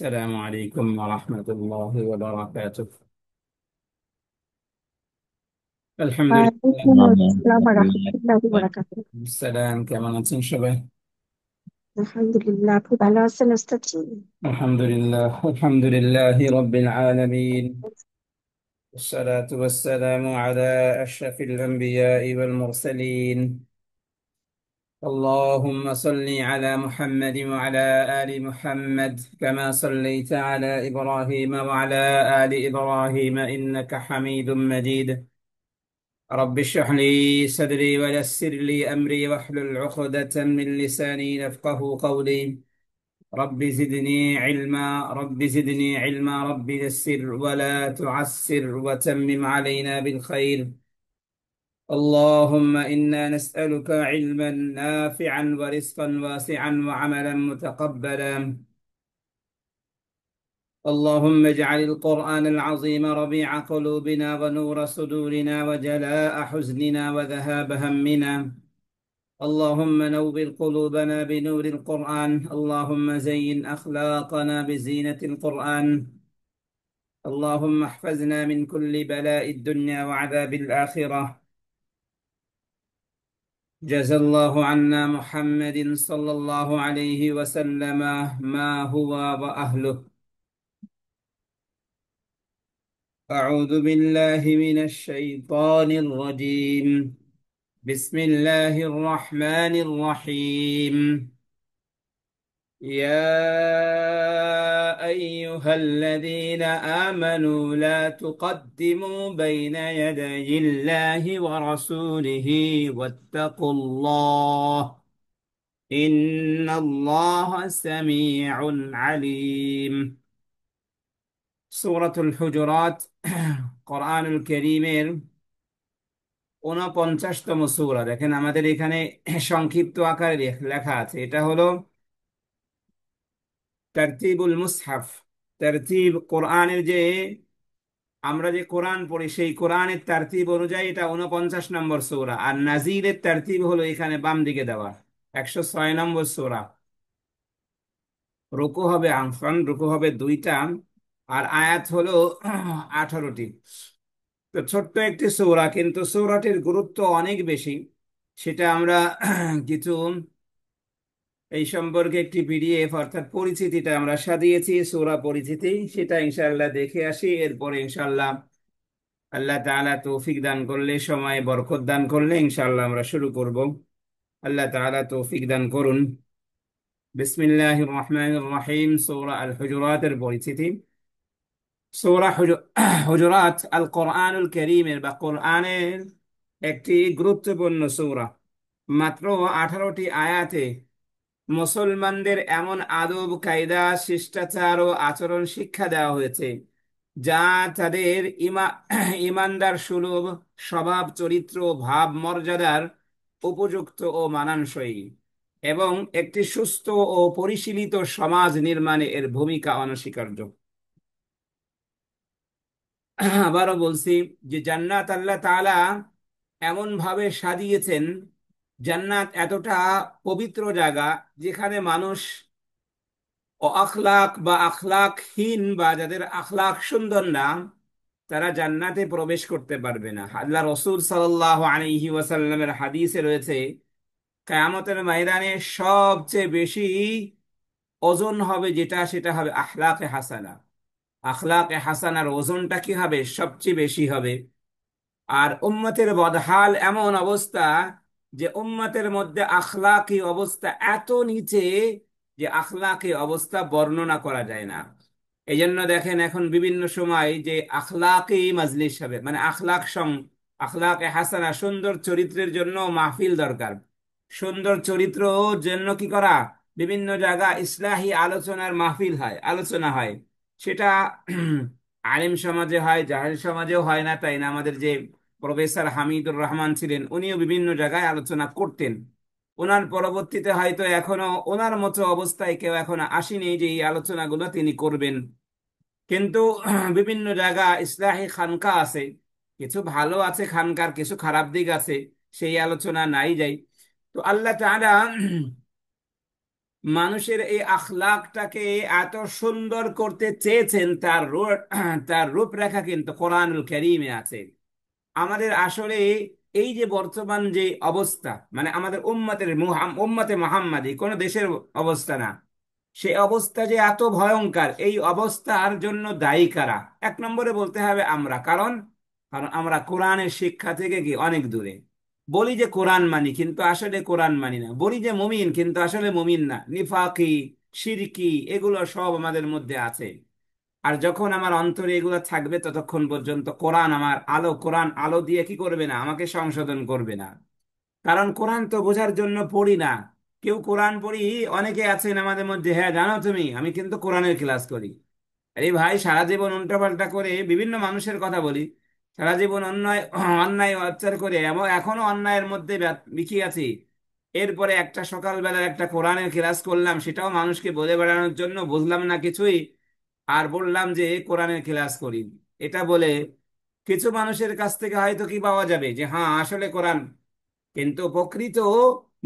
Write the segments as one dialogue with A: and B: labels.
A: السلام عليكم ورحمة الله وبركاته. الحمد
B: ওয়ালাইকুম
A: لله.
B: আসসালাম ওয়া রাহমাতুল্লাহি ওয়া বারাকাতুহু।
A: السلام كما আছেন সবাই?
B: আলহামদুলিল্লাহ, আপনি ভালো আছেন ওস্তাদ জি?
A: الحمد لله الحمد لله رب العالمين، والصلاة والسلام على أشرف الأنبياء والمرسلين. اللهم صل على محمد وعلى آل محمد كما صليت على إبراهيم وعلى آل إبراهيم إنك حميد مجيد. رب اشرح لي صدري ويسر لي أمري واحلل عقدة من لساني يفقه قولي. رب زدني علما، رب زدني علما، رب يسر ولا تعسر وتمم علينا بالخير. اللهم إنا نسألك علما نافعا ورزقا واسعا وعملا متقبلا. اللهم اجعل القرآن العظيم ربيع قلوبنا ونور صدورنا وجلاء حزننا وذهاب همنا. اللهم نور قلوبنا بنور القرآن، اللهم زين أخلاقنا بزينة القرآن. اللهم احفظنا من كل بلاء الدنيا وعذاب الآخرة. جزى الله عنا محمد صلى الله عليه وسلم ما هو وأهله. أعوذ بالله من الشيطان الرجيم. بسم الله الرحمن الرحيم. يا أيها الذين آمنوا لا تقدموا بين يدي الله ورسوله واتقوا الله إن الله سميع عليم. سورة الحجرات قرآن الكريم 49তম সূরা। দেখেন আমাদের এখানে সংক্ষিপ্ত আকারে লেখা আছে, এটা হলো তারতিবুল মুসহাফ। তারতিব কোরআনের যে আমরা যে কোরআন পড়ি সেই কোরআনের তারতিব অনুযায়ী এটা 49 নম্বর সূরা, আর নাজিলের তারতিব হলো এখানে বাম দিকে দেওয়া 106 নম্বর সূরা। রুকু হবে আনফান, রুকু হবে দুইটা, আর আয়াত হলো 18টি। তো ছোট্ট একটি সূরা, কিন্তু সূরাটির গুরুত্ব অনেক বেশি। সেটা আমরা কিছু এই সম্পর্কে একটি পিডিএফ অর্থাৎ পরিচিতিটা আমরা সাজিয়েছি, সূরা পরিচিতি, সেটা ইনশাআল্লাহ দেখে আসি। এরপরে ইনশাআল্লাহ আল্লাহ তাআলা তৌফিক দান করলে, সময় বরকত দান করলে ইনশাআল্লাহ আমরা শুরু করব। আল্লাহ তাআলা তৌফিক দান করুন। বিসমিল্লাহির রহমানির রহিম। সূরা আল হুজুরাতের পরিচিতি। সূরা হুজুরাত আল কোরআনুল কারীমের বা কোরআনের একটি গুরুত্বপূর্ণ সূরা। মাত্র 18টি আয়াতে মুসলমানদের এমন আদব কায়দা, শিষ্টাচার ও আচরণ শিক্ষা দেওয়া হয়েছে যা তাদের ইমানদার সুলভ স্বভাব, চরিত্র, ভাব, মর্যাদার উপযুক্ত ও মানানসই, এবং একটি সুস্থ ও পরিশীলিত সমাজ নির্মাণে এর ভূমিকা অনস্বীকার্য। আবারও বলছি যে জান্নাত আল্লাহ তাআলা এমন ভাবে সাজিয়েছেন, জান্নাত এতটা পবিত্র জায়গা যেখানে মানুষ ও আখলাক বা আখলাকহীন বা যাদের আখলাক সুন্দর না, তারা জান্নাতে প্রবেশ করতে পারবে না। আল্লাহ রসুল সাল্লাল্লাহু আলাইহি ওয়াসাল্লামের হাদিসে রয়েছে, কিয়ামতের ময়দানে সবচেয়ে বেশি ওজন হবে যেটা, সেটা হবে আখলাকে হাসানা। আখলাকে হাসানার ওজনটা কি হবে? সবচেয়ে বেশি হবে। আর উম্মতের বদহাল এমন অবস্থা যে উম্মতের মধ্যে আখলাকি অবস্থা এত নিচে যে আখলাকি অবস্থা বর্ণনা করা যায় না। এই জন্য দেখেন এখন বিভিন্ন সময় যে আখলাকি মাজলিস হবে, মানে আখলাকে হাসানা, সুন্দর চরিত্রের জন্য মাহফিল দরকার। সুন্দর চরিত্র জন্য কি করা? বিভিন্ন জায়গা ইসলাহি আলোচনার মাহফিল হয়, আলোচনা হয়। সেটা আলিম সমাজে হয়, জাহেল সমাজেও হয় না, তাই না? আমাদের যে প্রফেসর হামিদুর রহমান ছিলেন, উনিও বিভিন্ন জায়গায় আলোচনা করতেন। ওনার পরবর্তীতে হয়তো এখনো ওনার মতো অবস্থায় কেউ এখনো আসেনি যে এই আলোচনাগুলো তিনি করবেন। কিন্তু বিভিন্ন জায়গা ইসলাহি খানকা আছে, কিছু ভালো আছে খানকার, কিছু খারাপ দিক আছে, সেই আলোচনা নাই যাই। তো আল্লাহ তাআলা মানুষের এই আখলাকটাকে এত সুন্দর করতে চেয়েছেন, তার রূপ তার রূপরেখা কিন্তু কোরআনুল কারীমে আছে। আমাদের আসলে এই যে বর্তমান যে অবস্থা, মানে আমাদের উম্মতে মুহাম্মাদি কোন দেশের অবস্থা না, সে অবস্থা যে এত ভয়ঙ্কর, এই অবস্থার জন্য দায়ী কারা? এক নম্বরে বলতে হবে আমরা। কারণ কারণ আমরা কোরআনের শিক্ষা থেকে কি অনেক দূরে। বলি যে কোরআন মানি, কিন্তু আসলে কোরআন মানি না। বলি যে মুমিন, কিন্তু আসলে মুমিন না, নিফাকি, শিরকি, এগুলো সব আমাদের মধ্যে আছে। আর যখন আমার অন্তরে এগুলো থাকবে, ততক্ষণ পর্যন্ত কোরআন আমার আলো, কোরআন আলো দিয়ে কি করবে না, আমাকে সংশোধন করবে না। কারণ কোরআন তো বোঝার জন্য পড়ি না। কেউ কোরআন পড়ি, অনেকে আছেন আমাদের মধ্যে, হ্যাঁ জানো তুমি, আমি কিন্তু কোরআনের ক্লাস করি। আরে ভাই, সারা জীবন উল্টাপাল্টা করে বিভিন্ন মানুষের কথা বলি, সারা জীবন অন্যায় অন্যায় অত্যাচার করে এখনো অন্যায়ের মধ্যে বিকিয়ে আছি। এরপরে একটা সকালবেলার একটা কোরআনের ক্লাস করলাম, সেটাও মানুষকে বলে বেড়ানোর জন্য, বুঝলাম না কিছুই, আর বললাম যে কোরআনের ক্লাস করি। এটা বলে কিছু মানুষের কাছ থেকে হয়তো কি পাওয়া যাবে, যে হ্যাঁ আসলে কোরআন। কিন্তু প্রকৃত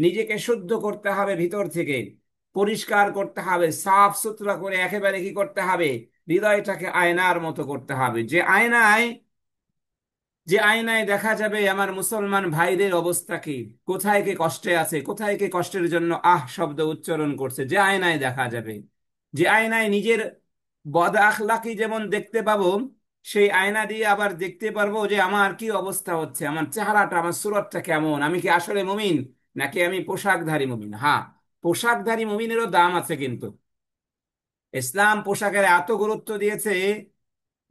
A: নিজেকে শুদ্ধ করতে হবে, ভিতর থেকে পরিষ্কার করতে হবে, সাফ সুতরা করে একেবারে কি করতে হবে, হৃদয়টাকে আয়নার মতো করতে হবে। যে আয়নায় দেখা যাবে আমার মুসলমান ভাইদের অবস্থা কি, কোথায় কে কষ্টে আছে, কোথায় কে কষ্টের জন্য আহ শব্দ উচ্চারণ করছে, যে আয়নায় দেখা যাবে। যে আয়নায় নিজের বদ আখলাকি যেমন দেখতে পাবো, সেই আয়না দিয়ে আবার দেখতে পারবো যে আমার কি অবস্থা হচ্ছে, আমার চেহারাটা, আমার সুরতটা কেমন, আমি কি আসলে মুমিন, নাকি আমি পোশাকধারী মুমিন। হ্যাঁ, পোশাকধারী মুমিনেরও দাম আছে কিন্তু। ইসলাম পোশাকের এত গুরুত্ব দিয়েছে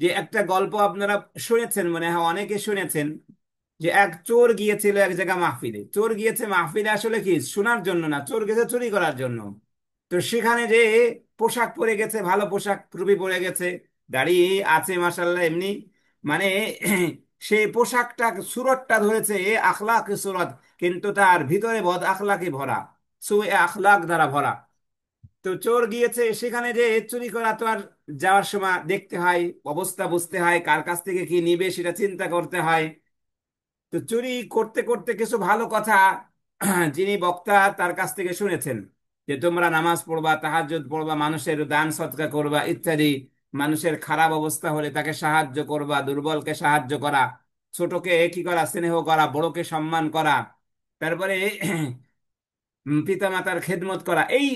A: যে একটা গল্প আপনারা শুনেছেন মনে হয়, অনেকে শুনেছেন, যে এক চোর গিয়েছিল এক জায়গা মাহফিলে। চোর গিয়েছে মাহফিলে আসলে কি শোনার জন্য না, চোর গেছে চুরি করার জন্য। তো সেখানে যে পোশাক পরে গেছে, ভালো পোশাক, টুপি পরে গেছে, দাড়ি আছে মাশাল্লাহ এমনি, মানে সেই পোশাকটা, সুরতটা ধরেছে আখলাক সুরত, কিন্তু তার ভিতরে বদ আখলাকে ভরা, সুয়ে আখলাক দ্বারা ভরা। তো চোর গিয়েছে সেখানে, যে চুরি করা তো আর যাওয়ার সময় দেখতে হয়, অবস্থা বুঝতে হয়, কার কাছ থেকে কি নিবে সেটা চিন্তা করতে হয়। তো চুরি করতে করতে কিছু ভালো কথা যিনি বক্তা তার কাছ থেকে শুনেছেন, যে তোমরা নামাজ পড়বা, তাহাজ্জুদ পড়বা, মানুষের দান সদকা করবা ইত্যাদি, মানুষের খারাপ অবস্থা হলে তাকে সাহায্য করবা, দুর্বলকে সাহায্য করা, ছোটকে কি করা, স্নেহ করা, বড়কে সম্মান করা, তারপরে পিতা মাতার খেদমত করা। এই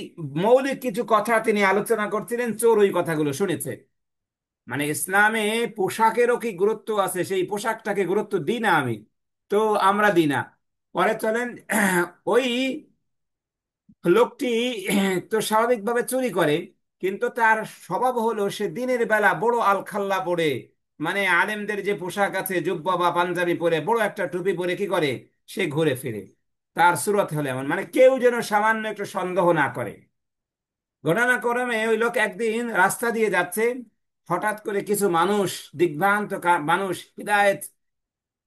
A: মৌলিক কিছু কথা তিনি আলোচনা করছিলেন, চোর ওই কথাগুলো শুনেছে। মানে ইসলামে পোশাকেরও কি গুরুত্ব আছে, সেই পোশাকটাকে গুরুত্ব দিই না আমি। তো আমরা দিই না। পরে চলেন, ওই লোকটি তো স্বাভাবিকভাবে চুরি করে, কিন্তু তার স্বভাব হলো সে দিনের বেলা বড় আলখাল্লা পরে, মানে আলেমদের যে পোশাক আছে, জুব্বা বা পাঞ্জাবি পরে, বড় একটা টুপি পরে কি করে, সে ঘুরে ফিরে। তার সুরত হলো এমন, মানে কেউ যেন সামান্য একটু সন্দেহ না করে। ঘটনাক্রমে ওই লোক একদিন রাস্তা দিয়ে যাচ্ছে, হঠাৎ করে কিছু মানুষ, দিগ্ভ্রান্ত মানুষ, হিদায়েত,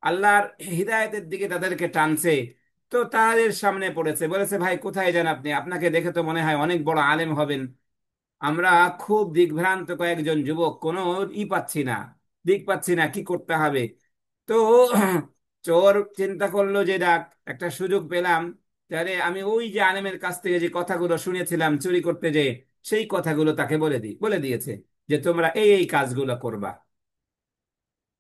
A: আল্লাহর হিদায়েতের দিকে তাদেরকে টানছে। তো তাদের সামনে পড়েছে, বলেছে ভাই কোথায় যান আপনি, আপনাকে দেখে তো মনে হয় অনেক বড় আলেম হবেন। আমরা খুব দিগ্ভ্রান্ত কয়েকজন যুবক, কোনো পাচ্ছি না, দিক পাচ্ছি না, কি করতে হবে। তো চোর চিন্তা করলো যে ডাক, একটা সুযোগ পেলাম, তাহলে আমি ওই যে আলেমের কাছ থেকে যে কথাগুলো শুনেছিলাম চুরি করতে, যে সেই কথাগুলো তাকে বলে দিয়েছে, যে তোমরা এই এই কাজগুলো করবা।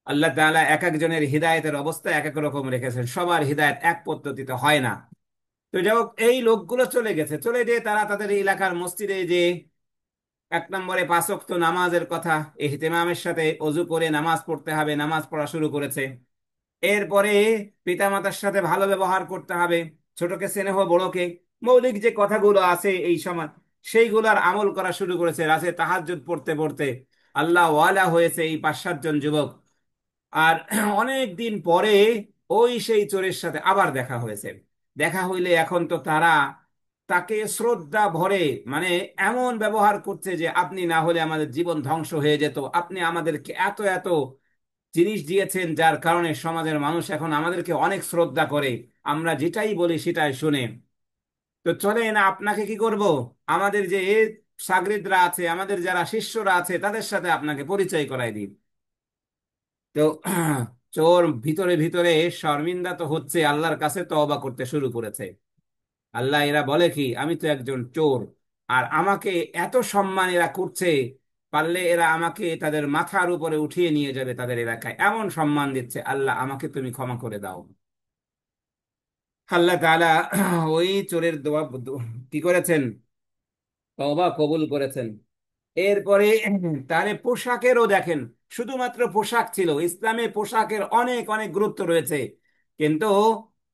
A: আল্লাহ তাআলা এক একজনের হিদায়েতের অবস্থা এক এক রকম রেখেছেন, সবার হিদায়েত এক পদ্ধতিতে হয় না। তো যাই হোক, এই লোকগুলো চলে গেছে, চলে যেয়ে তারা তাদের এলাকার মসজিদে যে এক নম্বরে পাঁচ ওয়াক্ত নামাজের কথা, ইহতিমামের সাথে অজু করে নামাজ পড়তে হবে, নামাজ পড়া শুরু করেছে। এরপরে পিতামাতার সাথে ভালো ব্যবহার করতে হবে, ছোটকে স্নেহ, বড়কে, মৌলিক যে কথাগুলো আছে এই সমাজ, সেইগুলার আমল করা শুরু করেছে। রাতে তাহাজ্জুদ পড়তে পড়তে আল্লাহ ওয়ালা হয়েছে এই 5-7 জন যুবক। আর অনেক দিন পরে ওই সেই চোরের সাথে আবার দেখা হয়েছে। দেখা হইলে এখন তো তারা তাকে শ্রদ্ধা ভরে, মানে এমন ব্যবহার করছে যে আপনি না হলে আমাদের জীবন ধ্বংস হয়ে যেত, আপনি আমাদেরকে এত এত জিনিস দিয়েছেন, যার কারণে সমাজের মানুষ এখন আমাদেরকে অনেক শ্রদ্ধা করে, আমরা যেটাই বলি সেটাই শুনে। তো চলে না, আপনাকে কি করব, আমাদের যে শাগরিদরা আছে, আমাদের যারা শিষ্যরা আছে, তাদের সাথে আপনাকে পরিচয় করাই দিই। তো চোর ভিতরে ভিতরে শর্মিন্দা তো হচ্ছে, আল্লাহর কাছে তওবা করতে শুরু করেছে। আল্লাহ এরা বলে কি, আমি তো একজন চোর, আর আমাকে এত সম্মান এরা করছে, পারলে এরা আমাকে তাদের মাথার উপরে উঠিয়ে নিয়ে যাবে তাদের এলাকায়, এমন সম্মান দিচ্ছে। আল্লাহ আমাকে তুমি ক্ষমা করে দাও। আল্লাহ তাআলা ওই চোরের দোয়া কি করেছেন, তওবা কবুল করেছেন। এরপরে তাহলে পোশাকেরও দেখেন, শুধুমাত্র পোশাক ছিল, ইসলামে পোশাকের অনেক অনেক গুরুত্ব রয়েছে, কিন্তু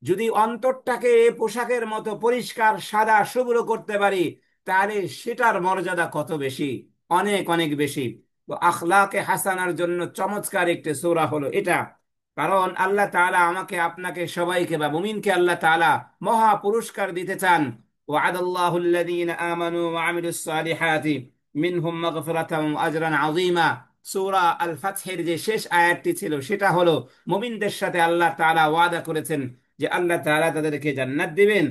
A: যদি অন্তরটাকে পোশাকের মতো পরিষ্কার সাদা শুভ্র করতে পারি, তাহলে সেটার মর্যাদা কত বেশি, অনেক অনেক বেশি। তো আখলাকে হাসানার জন্য চমৎকার একটি সূরা হলো এটা। কারণ আল্লাহ তাআলা আমাকে আপনাকে সবাইকে বা মুমিনকে আল্লাহ তাআলা মহা পুরস্কার দিতে চান। ওয়াদাল্লাহু আল্লাযীনা আমানু ওয়া আমিলুস সালিহাতি মিনহুম মাগফিরাতাম ওয়া আজরান আযীমা। সূরা আল ফাতহের যে শেষ আয়াতটি ছিল সেটা হলো, মুমিনদের সাথে আল্লাহ তাআলা ওয়াদা করেছেন যে আল্লাহ তাআলা তাদেরকে জান্নাত দিবেন,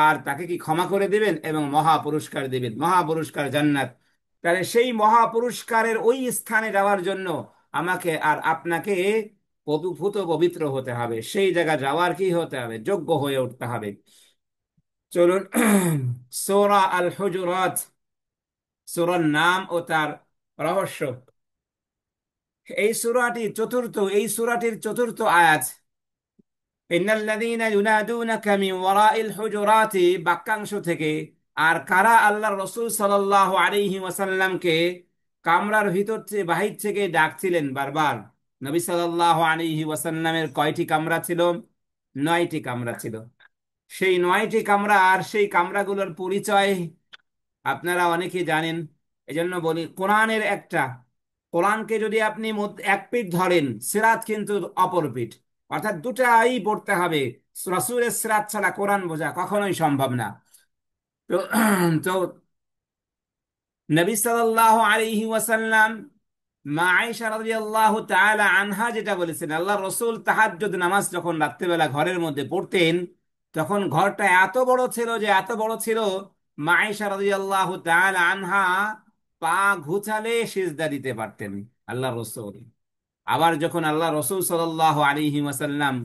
A: আর তাকে কি ক্ষমা করে দিবেন এবং মহা পুরস্কার দিবেন, মহা পুরস্কার জান্নাত। তাহলে সেই মহা পুরস্কারের ওই স্থানে যাওয়ার জন্য আমাকে আর আপনাকে ভূত পবিত্র হতে হবে, সেই জায়গা যাওয়ার কি হতে হবে, যোগ্য হয়ে উঠতে হবে। চলুন সূরা আল হুজুরাত, সূরার নাম ও তার রহস্য। এই সূরাটির চতুর্থ আয়াত, ইন্নাল্লাযীনা ইউনাদুনাকা মিন ওয়ারাইল হুজুরাতি বাক্যাংশ থেকে। আর কারা আল্লাহ রাসূল সাল্লাল্লাহু আলাইহি ওয়াসাল্লামকে কামরার ভিতর থেকে বাহির থেকে ডাকছিলেন বারবার। নবী সাল্লাল্লাহু আলাইহি ওয়াসাল্লামের কয়টি কামরা ছিল? 9টি কামরা ছিল। সেই 9টি কামরা আর সেই কামরাগুলোর পরিচয় আপনারা অনেকে জানেন। এজন্য বলি, কোরআনের একটা, কোরআনকে যদি আপনি এক পিঠ ধরেন, সিরাত কিন্তু অপর পিঠ, অর্থাৎ দুটাই পড়তে হবে। রাসূলের সিরাত ছাড়া কোরআন বোঝা কখনোই সম্ভব না। তো তো নবী সাল্লাল্লাহু আলাইহি ওয়াসাল্লাম মা আয়েশা রাদিয়াল্লাহু তাআলা আনহা যেটা বলেছেন, আল্লাহ রসুল তাহাজ্জুদ নামাজ যখন রাত্রেবেলা ঘরের মধ্যে পড়তেন, তখন ঘরটা এত বড় ছিল, যে এত বড় ছিল, মা আয়েশা রাদিয়াল্লাহু তাআলা আনহা পা ঘুচালে সিজদা দিতে পারতেন আল্লাহ রসুল। আবার যখন আল্লাহ রসুল সাল্লাল্লাহু আলাইহি ওয়াসাল্লাম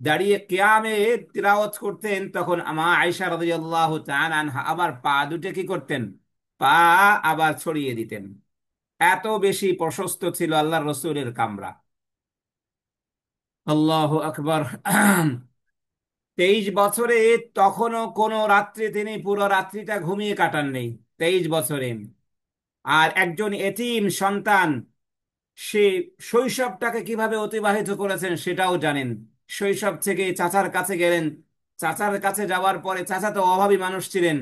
A: দাঁড়িয়ে কিয়ামে তিলাওয়াত করতেন, তখন মা আয়েশা রাদিয়াল্লাহু তাআলা আনহা আবার পা দুটো কি করতেন, পা আবার ছড়িয়ে দিতেন। এত বেশি প্রশস্ত ছিল আল্লাহ রসুলের কামরা। আল্লাহু আকবার। 23 বছরে তখনও কোনো রাত্রে তিনি পুরো রাত্রিটা ঘুমিয়ে কাটাননি, 23 বছরে। আর একজন এতিম সন্তান, সে শৈশবটাকে কিভাবে অতিবাহিত করেছেন সেটাও জানেন। শৈশব থেকে চাচার কাছে গেলেন, চাচার কাছে যাওয়ার পরে, চাচা তো অভাবী মানুষ ছিলেন,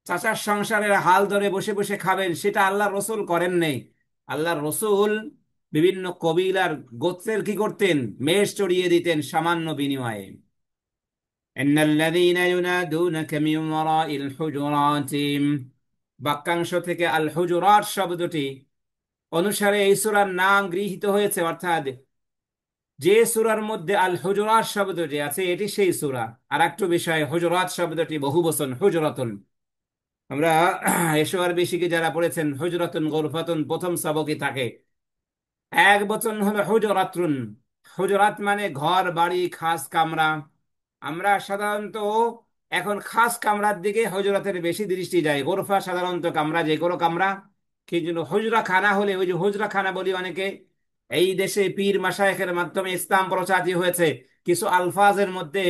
A: চাচার সংসারের হাল ধরে বসে বসে খাবেন, সেটা আল্লাহ রসুল করেন নেই। আল্লাহ রসুল বিভিন্ন কবিলার গোত্রের কি করতেন, মেষ চড়িয়ে দিতেন সামান্য বিনিময়ে। ইন্নাল্লাযীনা ইউনাদুনাকা মিন ওয়ারাইল হুজুরাতি, বাক্যাংশ থেকে আল হুজুরাত শব্দটি অনুসারে এই সূরার নাম গৃহীত হয়েছে, অর্থাৎ যে সূরার মধ্যে আল হুজুরাত শব্দটি আছে এটি সেই সূরা। আর একটু বিষয়, হুজুরাত শব্দটি বহুবচন, হুজরাতুন। আমরা এশোয়ার বেশিকে যারা পড়েছেন, হুজরাতুন গুরফাতুন প্রথম সবকে থাকে, এক বচন হলো হুজরাতুন। হুজরাত মানে ঘর বাড়ি খাস কামরা। আমরা সাধারণত এখন খাস কামরার দিকে হুজরাতের বেশি দৃষ্টি যায়, গোরফা সাধারণত কামরা, যে কোনো কামরা। কিন্তু হুজরা খানা হলে, ওই যে হুজরা খানা বলি অনেকে, এই দেশে পীর মাশায়েখের মাধ্যমে ইসলাম প্রচারিত হয়েছে। কিছু আলফাজের মধ্যে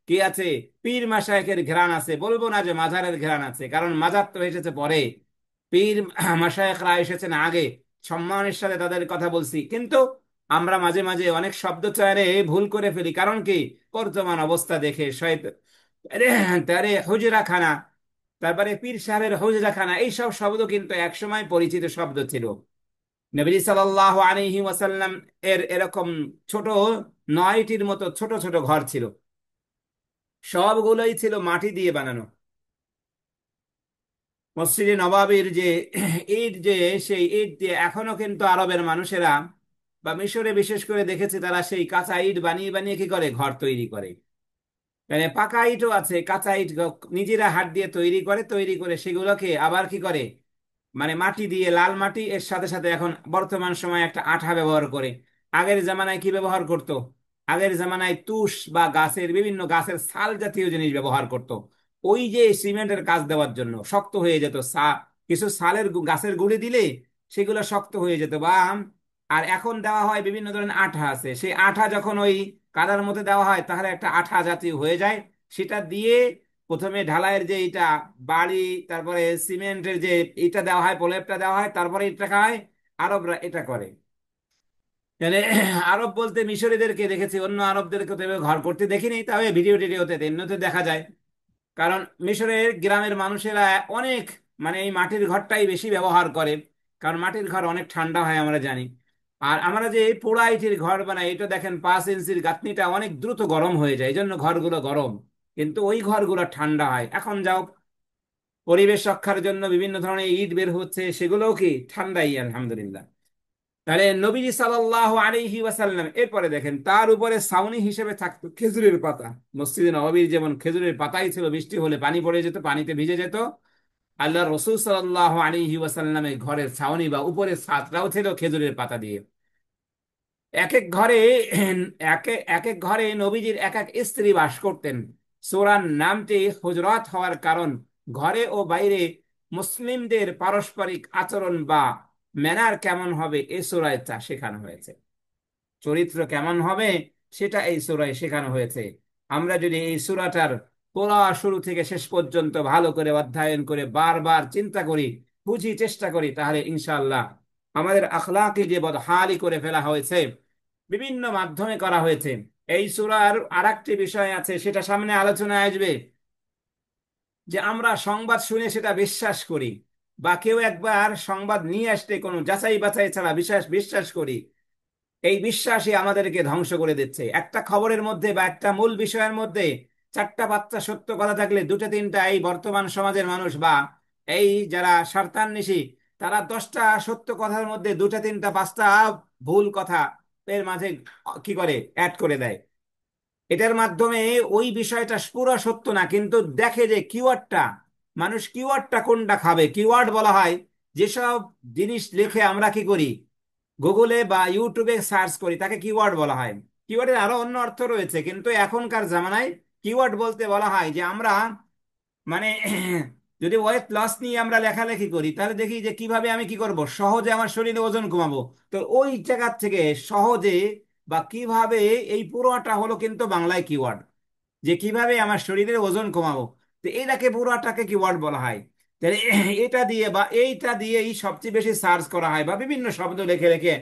A: কি আছে, পীর মাশায়েখের ঘ্রাণ আছে, বলবো না যে মাজারের ঘ্রাণ আছে, কারণ মাজার তো এসেছে পরে, পীর মাশায়েখরা এসেছেন আগে। সম্মানের সাথে তাদের কথা বলছি, কিন্তু আমরা মাঝে মাঝে অনেক শব্দ চয়নে ভুল করে ফেলি, কারণ কি, বর্তমান অবস্থা দেখে শয়তান। তারে হুজরা খানা, তারপরে পীর সাহেবের হুজরা খানা, এইসব শব্দ কিন্তু একসময় পরিচিত শব্দ ছিল। নবী সাল্লাল্লাহু আলাইহি ওয়াসাল্লাম এর এরকম ছোট 9টির মতো ছোট ছোট ঘর ছিল, সবগুলোই ছিল মাটি দিয়ে বানানো। মসজিদে নবাবির যে ইট, যে সেই ইট দিয়ে এখনো কিন্তু আরবের মানুষেরা বা মিশরে বিশেষ করে দেখেছে, তারা সেই কাঁচা ইট বানিয়ে বানিয়ে কি করে, ঘর তৈরি করে। মানে পাকা ইটও আছে, কাঁচা ইট নিজেরা হাত দিয়ে তৈরি করে, তৈরি করে সেগুলোকে আবার কি করে, মানে মাটি দিয়ে, লাল মাটি এর সাথে সাথে এখন বর্তমান সময়ে একটা আঠা ব্যবহার করে। আগের জামানায় কি ব্যবহার করতো, আগের জামানায় তুষ বা গাছের, বিভিন্ন গাছের ছাল জাতীয় জিনিস ব্যবহার করত। ওই যে সিমেন্টের কাজ দেওয়ার জন্য শক্ত হয়ে যেত, কিছু গাছের গুঁড়ি দিলে সেগুলো শক্ত হয়ে যেত। বা আর এখন দেওয়া হয় বিভিন্ন ধরনের আঠা আছে, সেই আঠা যখন ওই কাদার মধ্যে দেওয়া হয় তাহলে একটা আঠা জাতীয় হয়ে যায়। সেটা দিয়ে প্রথমে ঢালাইয়ের যে এটা বালি, তারপরে সিমেন্টের যে এটা দেওয়া হয়, প্রলেপটা দেওয়া হয়, তারপরে এটা হয়। আরবরা এটা করে। মানে আরব বলতে মিশরীদেরকে দেখেছি, অন্য আরবদেরকে তো এভাবে ঘর করতে দেখিনি, তবে ভিডিও টিডিওতে এমনিতে দেখা যায়। কারণ মিশরের গ্রামের মানুষেরা অনেক, মানে এই মাটির ঘরটাই বেশি ব্যবহার করে। কারণ মাটির ঘর অনেক ঠান্ডা হয় আমরা জানি। আর আমরা যে পোড়া ইটের ঘর বানাই, এটা দেখেন 5 ইঞ্চির গাঁথনিটা অনেক দ্রুত গরম হয়ে যায়, এই জন্য ঘরগুলো গরম। কিন্তু ওই ঘরগুলো ঠান্ডা হয়। এখন যাও, পরিবেশ রক্ষার জন্য বিভিন্ন ধরনের ইট বের হচ্ছে, সেগুলোও কি ঠান্ডাই আলহামদুলিল্লাহ। তাহলে নবীজি সাল্লাল্লাহু আলাইহি ওয়াসাল্লাম এরপরে দেখেন তার উপরে ছাউনি হিসেবে থাকতো খেজুরের পাতা। মসজিদে নববীর যেমন খেজুরের পাতাই ছিল, বৃষ্টি হলে পানি পড়ে যেত, পানিতে ভিজে যেত, আল্লাহ রসুল সাল্লাল্লাহু আলাইহি ওয়াসাল্লামের ঘরের ছাউনি বা উপরের ছাদটাও ছিল খেজুরের পাতা দিয়ে। এক এক ঘরে এক এক ঘরে নবীজির এক এক স্ত্রী বাস করতেন। সূরার নামটি হুজরাত হওয়ার কারণ ঘরে ও বাইরে মুসলিমদের পারস্পরিক আচরণ বা ম্যানার কেমন হবে এ সূরায় তা শেখানো হয়েছে। চরিত্র কেমন হবে সেটা এই সূরায় শেখানো হয়েছে। আমরা যদি এই সূরাটার পুরা শুরু থেকে শেষ পর্যন্ত ভালো করে অধ্যয়ন করে বারবার চিন্তা করি, বুঝি, চেষ্টা করি, তাহলে ইনশাআল্লাহ আমাদের আখলাকে যে বদহালি করে ফেলা হয়েছে, বিভিন্ন মাধ্যমে করা হয়েছে। এই সূরার আরেকটি বিষয় আছে, সেটা সামনে আলোচনায় আসবে, যে আমরা সংবাদ শুনে সেটা বিশ্বাস করি, বা কেউ একবার সংবাদ নিয়ে আসলে কোনো যাচাই বাছাই ছাড়া বিশ্বাস বিশ্বাস করি। এই বিশ্বাসই আমাদেরকে ধ্বংস করে দিচ্ছে। একটা খবরের মধ্যে বা একটা মূল বিষয়ের মধ্যে 4টা 5টা সত্য কথা থাকলে 2টা 3টা এই বর্তমান সমাজের মানুষ বা এই যারা স্বার্থান্বেষী, তারা 10টা সত্য কথার মধ্যে 2টা 3টা 5টা ভুল কথা এর মাঝে কি করে অ্যাড করে দেয়। এটার মাধ্যমে ওই বিষয়টা পুরো সত্য না, কিন্তু দেখে যে কিওয়ার্ডটা, মানুষ কিওয়ার্ডটা কোনটা খাবে। কিওয়ার্ড বলা হয় যেসব জিনিস লিখে আমরা কি করি, গুগলে বা ইউটিউবে সার্চ করি, তাকে কিওয়ার্ড বলা হয়। কিওয়ার্ডের আরো অন্য অর্থ রয়েছে, কিন্তু এখনকার জামানায় কিওয়ার্ড বলতে বলা হয় যে আমরা, মানে যদি ওয়েট লস নিয়ে আমরা লেখালেখি করি, তাহলে দেখি যে কিভাবে আমি কি করব, সহজে আমার শরীরে ওজন কমাবো। তো ওই জায়গা থেকে সহজে বা কিভাবে, এই পুরোটা হলো কিন্তু বাংলায় কিওয়ার্ড, যে কিভাবে আমার শরীরের ওজন কমাবো। তো এটাকে পুরোটাকে কিওয়ার্ড বলা হয়। তাহলে এটা দিয়ে বা এইটা দিয়েই সবচেয়ে বেশি সার্চ করা হয়, বা বিভিন্ন শব্দ লিখে রেখে,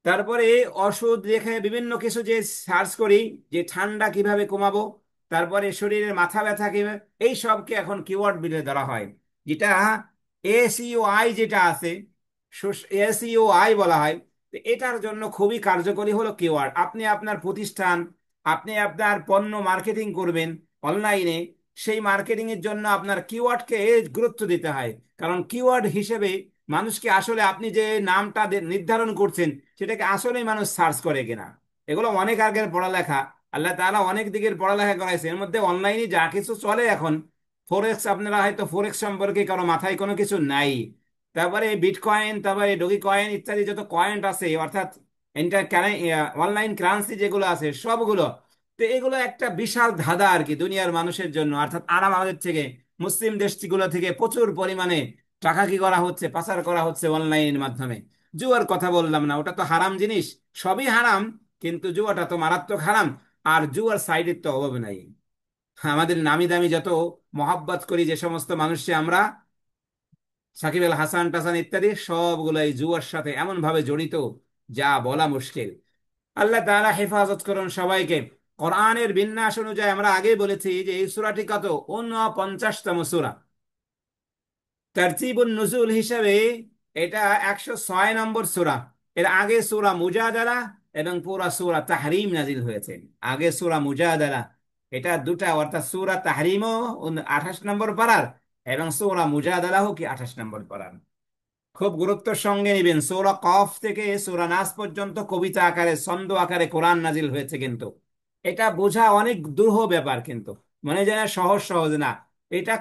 A: তারপরে ওষুধ দেখে বিভিন্ন কিছু যে সার্চ করি, যে ঠান্ডা কিভাবে কমাবো, তারপরে শরীরের মাথা ব্যথা কিভাবে, এই সবকে এখন কিওয়ার্ড বিলে ধরা হয়। যেটা এসইও আই যেটা আছে, এসইও আই বলা হয়। তো এটার জন্য খুবই কার্যকরী হলো কিওয়ার্ড। আপনি আপনার প্রতিষ্ঠান, আপনি আপনার পণ্য মার্কেটিং করবেন অনলাইনে, সেই মার্কেটিং এর জন্য আপনার কিওয়ার্ডকে গুরুত্ব দিতে হয়। কারণ কিওয়ার্ড হিসেবে মানুষকে আসলে আপনি যে নামটা নির্ধারণ করছেন, সেটাকে আসলেই মানুষ সার্চ করে কিনা। এগুলো অনেক আগের পড়ালেখা, আল্লাহ তাআলা অনেক দিকের পড়ালেখা করাইছে। এর মধ্যে অনলাইনে যা কিছু চলে এখন, ফরেক্স, আপনারা হয়তো ফরেক্স সম্পর্কে কারো মাথায় কোনো কিছু নাই। তারপরে বিটকয়েন, তারপরে ডোগি কয়েন ইত্যাদি যত কয়েন আছে, অর্থাৎ ইন্টার অনলাইন কারেন্সি যেগুলো আছে সবগুলো। তো এগুলো একটা বিশাল ধাঁধা আর কি দুনিয়ার মানুষের জন্য। অর্থাৎ আরাম, আমাদের থেকে, মুসলিম দেশগুলো থেকে প্রচুর পরিমাণে টাকা কি করা হচ্ছে, পাচার করা হচ্ছে অনলাইনের মাধ্যমে। জুয়ার কথা বললাম না, ওটা তো হারাম জিনিস, সবই হারাম, কিন্তু জুয়াটা তো মারাত্মক হারাম। আর জুয়ার সাইডের তো অভাব নাই। আমাদের নামি দামি যত মহাব্বত করি যে সমস্ত মানুষকে আমরা, সাকিব আল হাসান টাসান ইত্যাদি, সবগুলো এই জুয়ার সাথে এমন ভাবে জড়িত, যা বলা মুশকিল। আল্লাহ তাআলা হেফাজত করুন সবাইকে। কোরআনের বিন্যাস অনুযায়ী আমরা আগে বলেছি যে এই সূরাটি কত, 49তম সূরা। তারতিবুন নুজুল হিসাবে এটা 106 নম্বর সূরা। এর আগে সূরা মুজাদালা এবং পুরা সূরা তাহরিম নাজিল হয়েছে। আগে সূরা মুজাদালা, এটা দুটা, অর্থাৎ সূরা তাহরিমও 28 নম্বর পারার, এবং সূরা মুজাদালাও কি 28 নম্বর পারার। খুব গুরুত্বের সঙ্গে নেবেন, সূরা কফ থেকে সূরা নাস পর্যন্ত কবিতা আকারে, ছন্দ আকারে কোরআন নাজিল হয়েছে। কিন্তু এটা বোঝা অনেক দুরূহ ব্যাপার, কিন্তু মনে যায় না সহজ সহজ না। এটা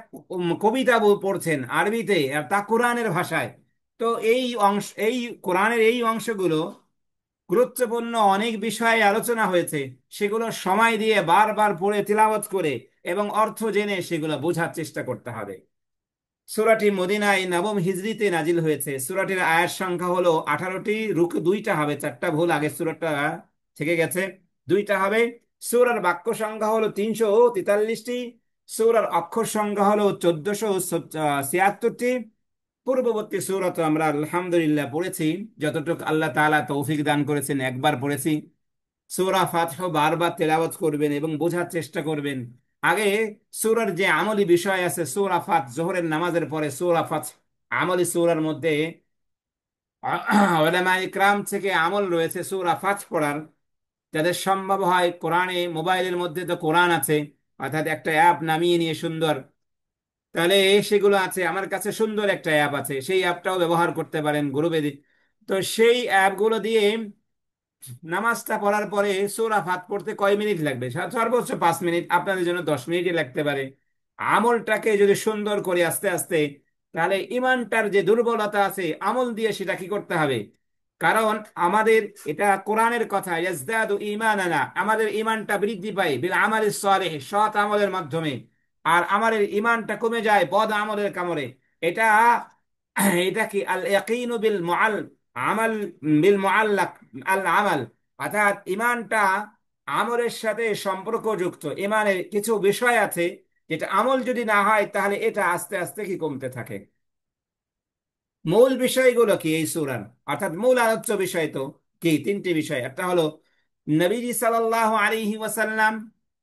A: কবিতা পড়ছেন আরবিতে, আর তা কোরআনের ভাষায়। তো এই অংশ, এই কোরআনের এই অংশগুলো গুরুত্বপূর্ণ অনেক বিষয়ে আলোচনা হয়েছে, সেগুলো সময় দিয়ে বারবার পড়ে তিলাওয়াত করে এবং অর্থ জেনে সেগুলো বোঝার চেষ্টা করতে হবে। সূরাটি মদিনায় নবম হিজরিতে নাজিল হয়েছে। সূরাটির আয়াত সংখ্যা হলো 18টি, রুকু দুইটা হবে, চারটা ভুল আগের সূরাটা থেকে গেছে, দুইটা হবে। সূরার বাক্য সংখ্যা হলো 343টি। সূরার অক্ষর সংখ্যা হলো 1476টি। পূর্ববর্তী সূরা তো আমরা আলহামদুলিল্লাহ পড়েছি, যতটুকু আল্লাহ তাআলা তৌফিক দান করেছেন একবার পড়েছি। সূরা ফাতিহা বারবার তেলাওয়াত করবেন এবং বোঝার চেষ্টা করবেন। আগে সূরার যে আমলি বিষয় আছে, সূরা জোহরের নামাজের পরে সূরা আমলি সূরার মধ্যে উলামা ইকরাম থেকে আমল রয়েছে সূরা পড়ার। যাদের সম্ভব হয় কোরআনে, মোবাইলের মধ্যে তো কোরআন আছে, অর্থাৎ একটা অ্যাপ নামিয়ে নিয়ে সুন্দর, তাহলে সেগুলো আছে। আমার কাছে সুন্দর একটা অ্যাপ আছে, সেই অ্যাপটাও ব্যবহার করতে পারেন গ্রুপে। তো সেই অ্যাপগুলো দিয়ে নামাজটা পড়ার পরে সূরা পড়তে কয় মিনিট লাগবে? সর্বোচ্চ 5 মিনিট, আপনাদের জন্য 10 মিনিটই লাগতে পারে। আমলটাকে যদি সুন্দর করে আস্তে আস্তে, তাহলে ইমানটার যে দুর্বলতা আছে আমল দিয়ে সেটা কি করতে হবে? কারণ আমাদের এটা কোরআনের কথা, ইয়াজদাদু ঈমানানা, আমাদের ইমানটা বৃদ্ধি পায় বিল আমালিস সালিহ, সৎ আমলের মাধ্যমে। আর আমাদের ইমানটা কমে যায় বদ আমলের কামড়ে। এটা এটা কি আল ইয়াকিনু বিল মুআল আমাল, বিল মুআল্লাক আল আমাল, অর্থাৎ ইমানটা আমলের সাথে সম্পর্কযুক্ত। ইমানের কিছু বিষয় আছে যেটা আমল যদি না হয় তাহলে এটা আস্তে আস্তে কি কমতে থাকে। মূল বিষয়গুলো কি এই সূরার, অর্থাৎ মূল আলোচ্য বিষয় তো কি তিনটি বিষয়। একটা হলো নবীজি সাল্লাল্লাহু আলাইহি ওয়াসাল্লাম,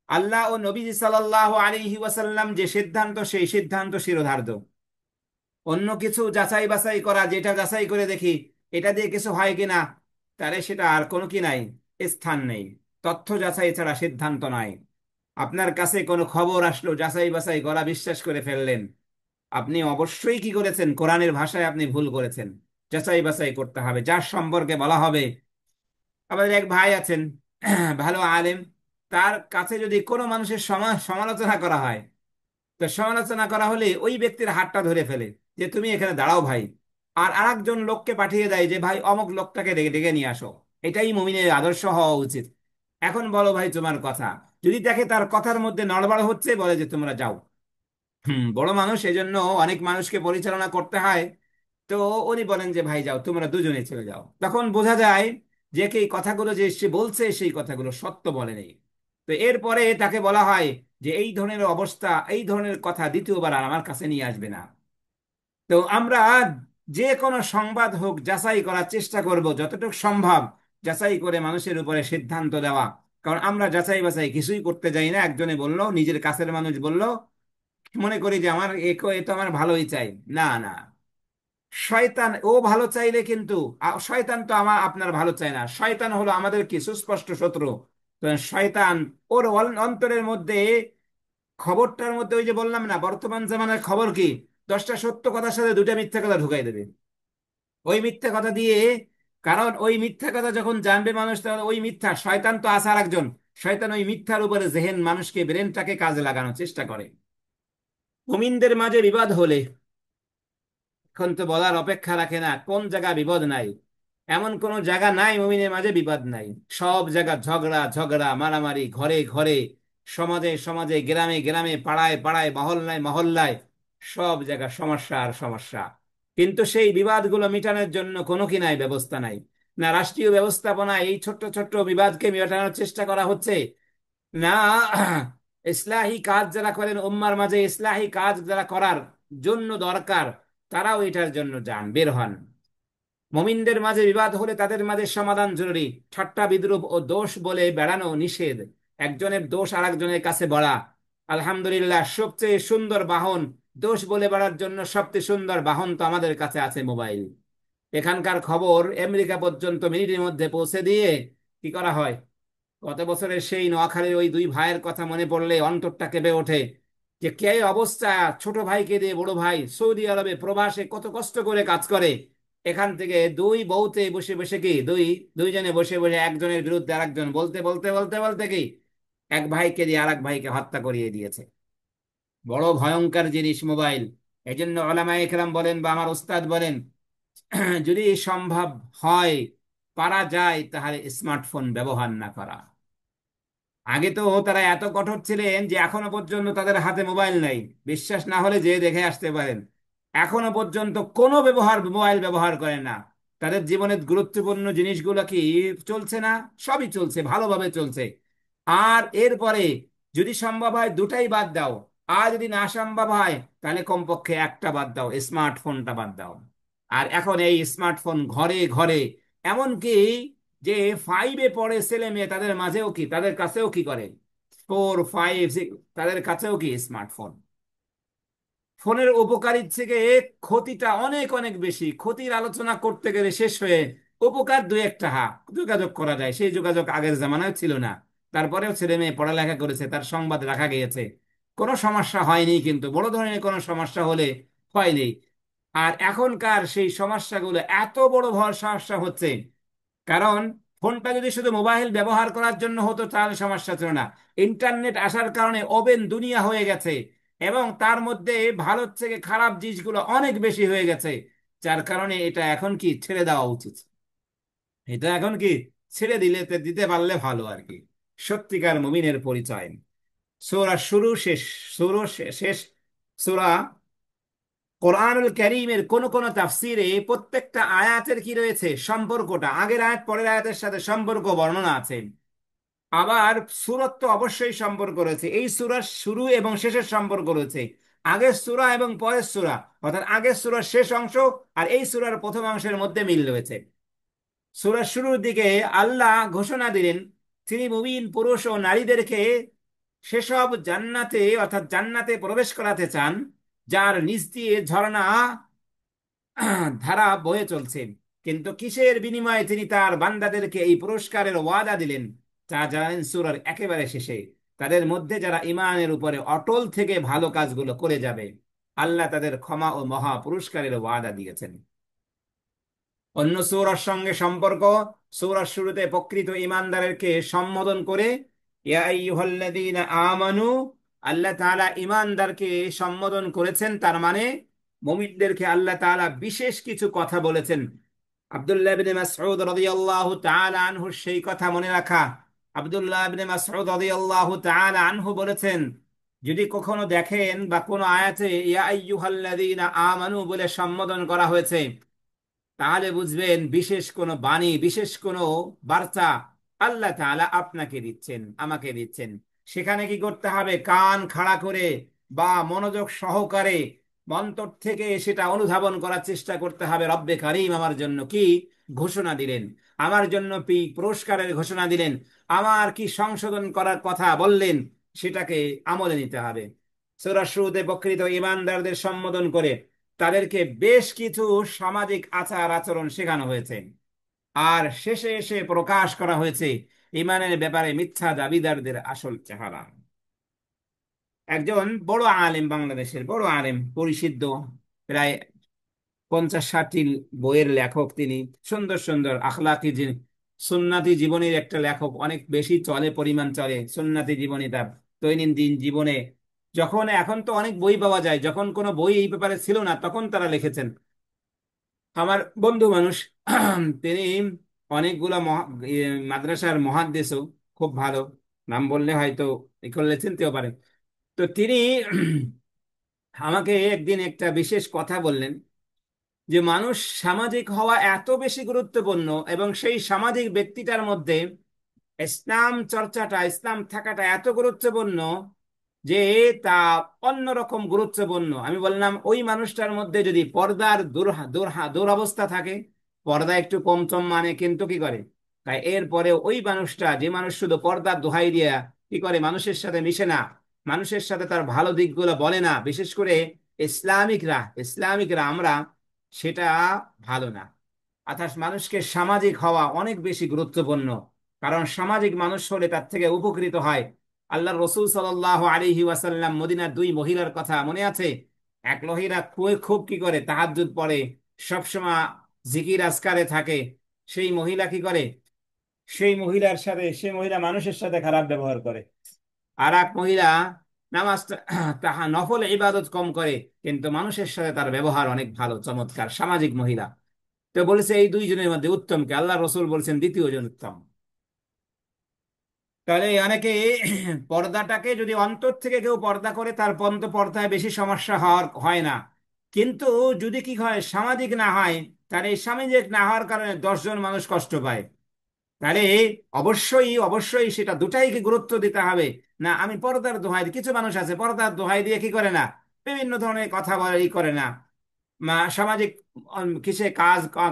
A: আল্লাহ ও নবীজি সাল্লাল্লাহু আলাইহি ওয়াসাল্লাম যে সিদ্ধান্ত, সেই সিদ্ধান্ত শিরোধার্য। অন্য কিছু যাচাই বাছাই করা, যেটা যাচাই করে দেখি এটা দিয়ে কিছু হয় কিনা, তাহলে সেটা আর কোনো কি নাই, স্থান নেই। তথ্য যাচাই ছাড়া সিদ্ধান্ত নাই। আপনার কাছে কোনো খবর আসলো, যাচাই বাছাই করা, বিশ্বাস করে ফেললেন, আপনি অবশ্যই কি করেছেন? কোরআনের ভাষায় আপনি ভুল করেছেন। যাচাই বাছাই করতে হবে যার সম্পর্কে বলা হবে। আমাদের এক ভাই আছেন, ভালো আলেম, তার কাছে যদি কোনো মানুষের সমালোচনা করা হয়, তো সমালোচনা করা হলে ওই ব্যক্তির হাতটা ধরে ফেলে যে তুমি এখানে দাঁড়াও ভাই, আর আরেকজন লোককে পাঠিয়ে দেয় যে ভাই অমুক লোকটাকে ডেকে ডেকে নিয়ে আসো। এটাই মুমিনের আদর্শ হওয়া উচিত। এখন বলো ভাই তোমার কথা, যদি দেখে তার কথার মধ্যে নড়বড় হচ্ছে, বলে যে তোমরা যাও। বড় মানুষ, এজন্য অনেক মানুষকে পরিচালনা করতে হয়। তো উনি বলেন যে ভাই যাও, তোমরা দুজনে চলে যাও। তখন বোঝা যায় যে কি এই কথাগুলো যে সে বলছে সেই কথাগুলো সত্য বলে নেই। তো এরপরে তাকে বলা হয় যে এই ধরনের অবস্থা, এই ধরনের কথা দ্বিতীয়বার আর আমার কাছে নিয়ে আসবে না। তো আমরা যে কোনো সংবাদ হোক যাচাই করার চেষ্টা করব যতটুকু সম্ভব, যাচাই করে মানুষের উপরে সিদ্ধান্ত দেওয়া। কারণ আমরা যাচাই বাছাই কিছুই করতে যাই না। একজনে বললো, নিজের কাছের মানুষ বলল, মনে করি যে আমার এ তো আমার ভালোই চাই। না না, শয়তান ও ভালো চাইলে কিন্তু শয়তান তো আপনার ভালো চায় না। শয়তান হলো আমাদের কি সুস্পষ্ট শত্রু। তো শয়তান ওর অন্তরের মধ্যে, খবরটার মধ্যে ওই যে বললাম না, বর্তমান জামানার খবর কি, 10টা সত্য কথার সাথে 2টা মিথ্যা কথা ঢুকাই দেবে ওই মিথ্যা কথা দিয়ে। কারণ ওই মিথ্যা কথা যখন জানবে মানুষ, তাহলে ওই মিথ্যা, শয়তান তো আসার একজন, শয়তান ওই মিথ্যার উপরে জেহেন মানুষকে, ব্রেনটাকে কাজে লাগানোর চেষ্টা করে। মুমিনদের মাঝে বিবাদ হলে, এখন তো বলার অপেক্ষা রাখে না কোন জায়গা বিপদ নাই। এমন কোন জায়গা নাই মুমিনের মাঝে বিবাদ নাই। সব জায়গা ঝগড়া ঝগড়া, মারামারি, ঘরে ঘরে, সমাজে সমাজে, গ্রামে গ্রামে, পাড়ায় পাড়ায়, মহল্লায় মহল্লায়, সব জায়গা সমস্যা আর সমস্যা। কিন্তু সেই বিবাদগুলো মিটানোর জন্য কোনো কি নাই, ব্যবস্থা নাই। না রাষ্ট্রীয় ব্যবস্থাপনা এই ছোট্ট ছোট্ট বিবাদকে মেটানোর চেষ্টা করা হচ্ছে, না ইসলাহী কাজ যারা করেন, উম্মার মাঝে ইসলাহী কাজ যারা করার জন্য দরকার, তারাও এটার জন্য যান, বের হন। মুমিনদের মাঝে বিবাদ হলে তাদের মাঝে সমাধান জরুরি। ঠাট্টা বিদ্রুপ ও দোষ বলে বেড়ানো নিষেধ। একজনের দোষ আরেকজনের কাছে বলা, আলহামদুলিল্লাহ, সবচেয়ে সুন্দর বাহন দোষ বলে বেড়ার জন্য, সবচেয়ে সুন্দর বাহন তো আমাদের কাছে আছে মোবাইল। এখানকার খবর আমেরিকা পর্যন্ত মিনিটের মধ্যে পৌঁছে দিয়ে কি করা হয়। গত বছরের সেই নোয়াখালীর ওই দুই ভাইয়ের কথা মনে পড়লে অন্তরটা কেঁপে ওঠে, যে কে অবস্থা, ছোট ভাইকে দিয়ে বড় ভাই সৌদি আরবে প্রবাসে কত কষ্ট করে কাজ করে, এখান থেকে দুই বউতে বসে বসে কি, দুইজনে বসে বসে একজনের বিরুদ্ধে আরেকজন বলতে বলতে বলতে বলতে কি এক ভাইকে দিয়ে আরেক ভাইকে হত্যা করিয়ে দিয়েছে। বড় ভয়ঙ্কর জিনিস মোবাইল। এই জন্য ওলামায়ে কেরাম বলেন বা আমার ওস্তাদ বলেন, যদি সম্ভব হয় পারা যায় তাহলে স্মার্টফোন ব্যবহার না করা। আগে তো তারা এত কঠোর ছিলেন যে এখনো পর্যন্ত তাদের হাতে মোবাইল নাই। বিশ্বাস না হলে যে দেখে আসতে পারেন, এখনো পর্যন্ত কোনো মোবাইল ব্যবহার করে না। তাদের জীবনের গুরুত্বপূর্ণ জিনিসগুলো কি চলছে না? সবই চলছে, ভালোভাবে চলছে। আর এরপরে যদি সম্ভব হয় দুটাই বাদ দাও, আর যদি না সম্ভব হয় তাহলে কমপক্ষে একটা বাদ দাও, স্মার্টফোনটা বাদ দাও। আর এখন এই স্মার্টফোন ঘরে ঘরে, এমনকি যে ফাইভে পড়ে ছেলে মেয়ে তাদের মাঝেও কি, তাদের কাছেও কি করে, 4, 5, 6, তাদের কাছেও কি স্মার্টফোন। ফোনের উপকারীর থেকে ক্ষতিটা অনেক অনেক বেশি। ক্ষতির আলোচনা করতে গেলে শেষ হয়ে, উপকার দুই একটা যোগাযোগ করা যায়, সেই যোগাযোগ আগের জামানায় ছিল না। তারপরেও ছেলে মেয়ে পড়ালেখা করেছে, তার সংবাদ রাখা গিয়েছে, কোনো সমস্যা হয়নি, কিন্তু বড় ধরনের কোনো সমস্যা হলে হয়নি। আর এখনকার সেই সমস্যাগুলো এত বড় ভর সমস্যা হচ্ছে, কারণ ফোনটা যদি শুধু মোবাইল ব্যবহার করার জন্য হতো তাহলে সমস্যা ছিল না। ইন্টারনেট আসার কারণে ওপেন দুনিয়া হয়ে গেছে, এবং তার মধ্যে ভালো থেকে খারাপ জিনিসগুলো অনেক বেশি হয়ে গেছে। যার কারণে এটা এখন কি ছেড়ে দেওয়া উচিত। এটা এখন কি ছেড়ে দিতে পারলে ভালো আর কি। সত্যিকার মুমিনের পরিচয়। সূরা শুরু শেষ, শুরু শেষ সূরা। কোরআনুল কারীমের কোন কোন তাফসিরে প্রত্যেকটা আয়াতের কি রয়েছে, সম্পর্কটা আগের আয়াত পরের আয়াতের সাথে সম্পর্ক বর্ণনা আছে। আবার সূরত তো অবশ্যই সম্পর্ক রয়েছে, এই সূরার শুরু এবং শেষের সম্পর্ক রয়েছে। আগের সূরা এবং পরের সূরা, অর্থাৎ আগের সূরার শেষ অংশ আর এই সূরার প্রথম অংশের মধ্যে মিল রয়েছে। সূরার শুরুর দিকে আল্লাহ ঘোষণা দিলেন তিনি মুমিন পুরুষ ও নারীদেরকে সেসব জান্নাতে, অর্থাৎ জান্নাতে প্রবেশ করাতে চান যার নিচ দিয়ে ঝর্ণা ধারা বয়ে চলছে। কিন্তু কিসের বিনিময়ে তিনি তার বান্দাদেরকে এই পুরস্কারের ওয়াদা দিলেন তা জানেন সূরার একেবারে শেষে। তাদের মধ্যে যারা ইমানের উপরে অটল থেকে ভালো কাজগুলো করে যাবে, আল্লাহ তাদের ক্ষমা ও মহা পুরস্কারের ওয়াদা দিয়েছেন। অন্য সূরার সঙ্গে সম্পর্ক, সূরার শুরুতে প্রকৃত ঈমানদারকে সম্বোধন করে ইয়া আইয়ুহাল্লাযীনা আমানু, আল্লাহ তাআলা ঈমানদারকে সম্বোধন করেছেন, তার মানে মুমিনদেরকে আল্লাহ তাআলা বিশেষ কিছু কথা বলেছেন। আব্দুল্লাহ ইবনে মাসউদ রাদিয়াল্লাহু তাআলা আনহু সেই কথা মনে রাখা। আব্দুল্লাহ ইবনে মাসউদ রাদিয়াল্লাহু তাআলা আনহু বলেছেন, যদি কখনো দেখেন বা কোনো আয়াতে ইয়া আইয়ুহাল্লাযীনা আমানু বলে সম্বোধন করা হয়েছে, তাহলে বুঝবেন বিশেষ কোনো বাণী, বিশেষ কোনো বার্তা আল্লাহ তাআলা আপনাকে দিচ্ছেন, আমাকে দিচ্ছেন। সেখানে কি করতে হবে, কান খাড়া করে বা মনোযোগ সহকারে অন্তর থেকে সেটা অনুধাবন করার চেষ্টা করতে হবে। রব্বে কারিম আমার জন্য কি ঘোষণা দিলেন, আমার জন্য কি পুরস্কারের ঘোষণা দিলেন, আমার কি সংশোধন করার কথা বললেন, সেটাকে আমলে নিতে হবে। সূরা শুরুতে প্রকৃত ঈমানদারদের সম্বোধন করে তাদেরকে বেশ কিছু সামাজিক আচার আচরণ শেখানো হয়েছে। আর শেষে এসে প্রকাশ করা হয়েছে ইমানের ব্যাপারে মিথ্যা দাবিদারদের আসল চেহারা। একজন বড় আলেম, বাংলাদেশের বড় আলেম, পরিচিত, প্রায় 50-60টি বইয়ের লেখক তিনি। সুন্দর সুন্দর আখলাকি সুন্নাতি জীবনের একটা লেখক, অনেক বেশি চলে, পরিমাণ চলে সুন্নাতি জীবনী তার দৈনন্দিন জীবনে। যখন এখন তো অনেক বই পাওয়া যায়, যখন কোনো বই এই ব্যাপারে ছিল না তখন তারা লিখেছেন। আমার বন্ধু মানুষ তিনি অনেকগুলা মাদ্রাসার মহাদ্দেশও, খুব ভালো, নাম বললে হয়তো এ করলে চিনতেও পারে। তো তিনি আমাকে একদিন একটা বিশেষ কথা বললেন যে মানুষ সামাজিক হওয়া এত বেশি গুরুত্বপূর্ণ, এবং সেই সামাজিক ব্যক্তিটার মধ্যে ইসলাম চর্চাটা, ইসলাম থাকাটা এত গুরুত্বপূর্ণ যে তা অন্যরকম গুরুত্বপূর্ণ। আমি বললাম ওই মানুষটার মধ্যে যদি পর্দার দুরবস্থা থাকে, পর্দা একটু কমচম মানে, কিন্তু কি করে, তাই এরপরে ওই মানুষটা, যে মানুষ শুধু পর্দার দোহাই দিয়া কি করে, মানুষের সাথে মিশে না, মানুষের সাথে তার ভালো দিকগুলো বলে না, বিশেষ করে ইসলামিকরা আমরা, সেটা ভালো না। অর্থাৎ মানুষকে সামাজিক হওয়া অনেক বেশি গুরুত্বপূর্ণ, কারণ সামাজিক মানুষ হলে তার থেকে উপকৃত হয়। আল্লাহ রসুল সাল্লাল্লাহু আলাইহি ওয়াসাল্লাম মদিনার দুই মহিলার কথা মনে আছে? এক মহিলা খুব খুব কি করে তাহাজ্জুদ পড়ে, সবসময় জিকির আজকারে থাকে। সেই মহিলা কি করে, সেই মহিলা মানুষের সাথে খারাপ ব্যবহার করে। আর এক মহিলা নামাজ তাহা নফল ইবাদত কম করে, কিন্তু মানুষের সাথে তার ব্যবহার অনেক ভালো, চমৎকার সামাজিক মহিলা। তো বলেছে এই দুইজনের মধ্যে উত্তমকে আল্লাহ রসুল বলছেন দ্বিতীয় জন উত্তম। তাহলে অনেকে পর্দাটাকে যদি অন্তর থেকে কেউ পর্দা করে তার পর্দায় বেশি সমস্যা হয় না। কিন্তু যদি কি হয় সামাজিক না হয়, তাহলে এই সামাজিক না হওয়ার কারণে 10 জন মানুষ কষ্ট পায়। তাহলে অবশ্যই অবশ্যই সেটা দুটাইকে গুরুত্ব দিতে হবে। না আমি পর্দার দোহাই কিছু মানুষ আছে পর্দার দোহাই দিয়ে কি করে না, বিভিন্ন ধরনের কথা বলে ই করে না, সামাজিক কিসে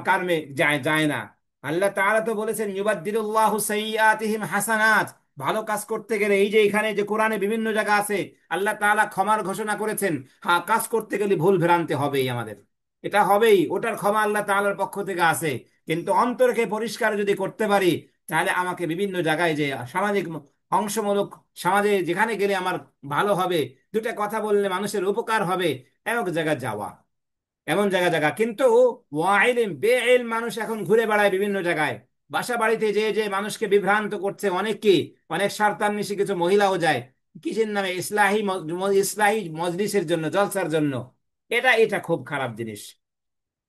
A: কর্মে যায় যায় না। আল্লাহ তাআলা তো বলেছেন ইউবাদদিলুল্লাহু সাইয়্যাতিহিম হাসানাত। ভালো কাজ করতে গেলে এই যে এখানে যে কোরআনে বিভিন্ন জায়গা আছে আল্লাহ তাআলা ক্ষমার ঘোষণা করেছেন। হ্যাঁ, কাজ করতে গেলে ভুল ভ্রান্তি হবেই আমাদের, এটা হবেই, ওটার ক্ষমা আল্লাহ তাআলার পক্ষ থেকে আছে। কিন্তু অন্তরকে পরিষ্কার যদি করতে পারি তাহলে আমাকে বিভিন্ন জায়গায় যে সামাজিক অংশমূলক সমাজে যেখানে গেলে আমার ভালো হবে, দুটা কথা বললে মানুষের উপকার হবে, এমন জায়গায় যাওয়া, এমন জায়গা জায়গা। কিন্তু ওয়াইলিম বেইল মানুষ এখন ঘুরে বেড়ায় বিভিন্ন জায়গায়, বাসা বাড়িতে যে যে মানুষকে বিভ্রান্ত করছে অনেককে, অনেক স্বার্থান্বেষী কিছু মহিলাও যায় কিসের নামে ইসলাহি মজলিসের জন্য, জলসার জন্য। এটা খুব খারাপ জিনিস।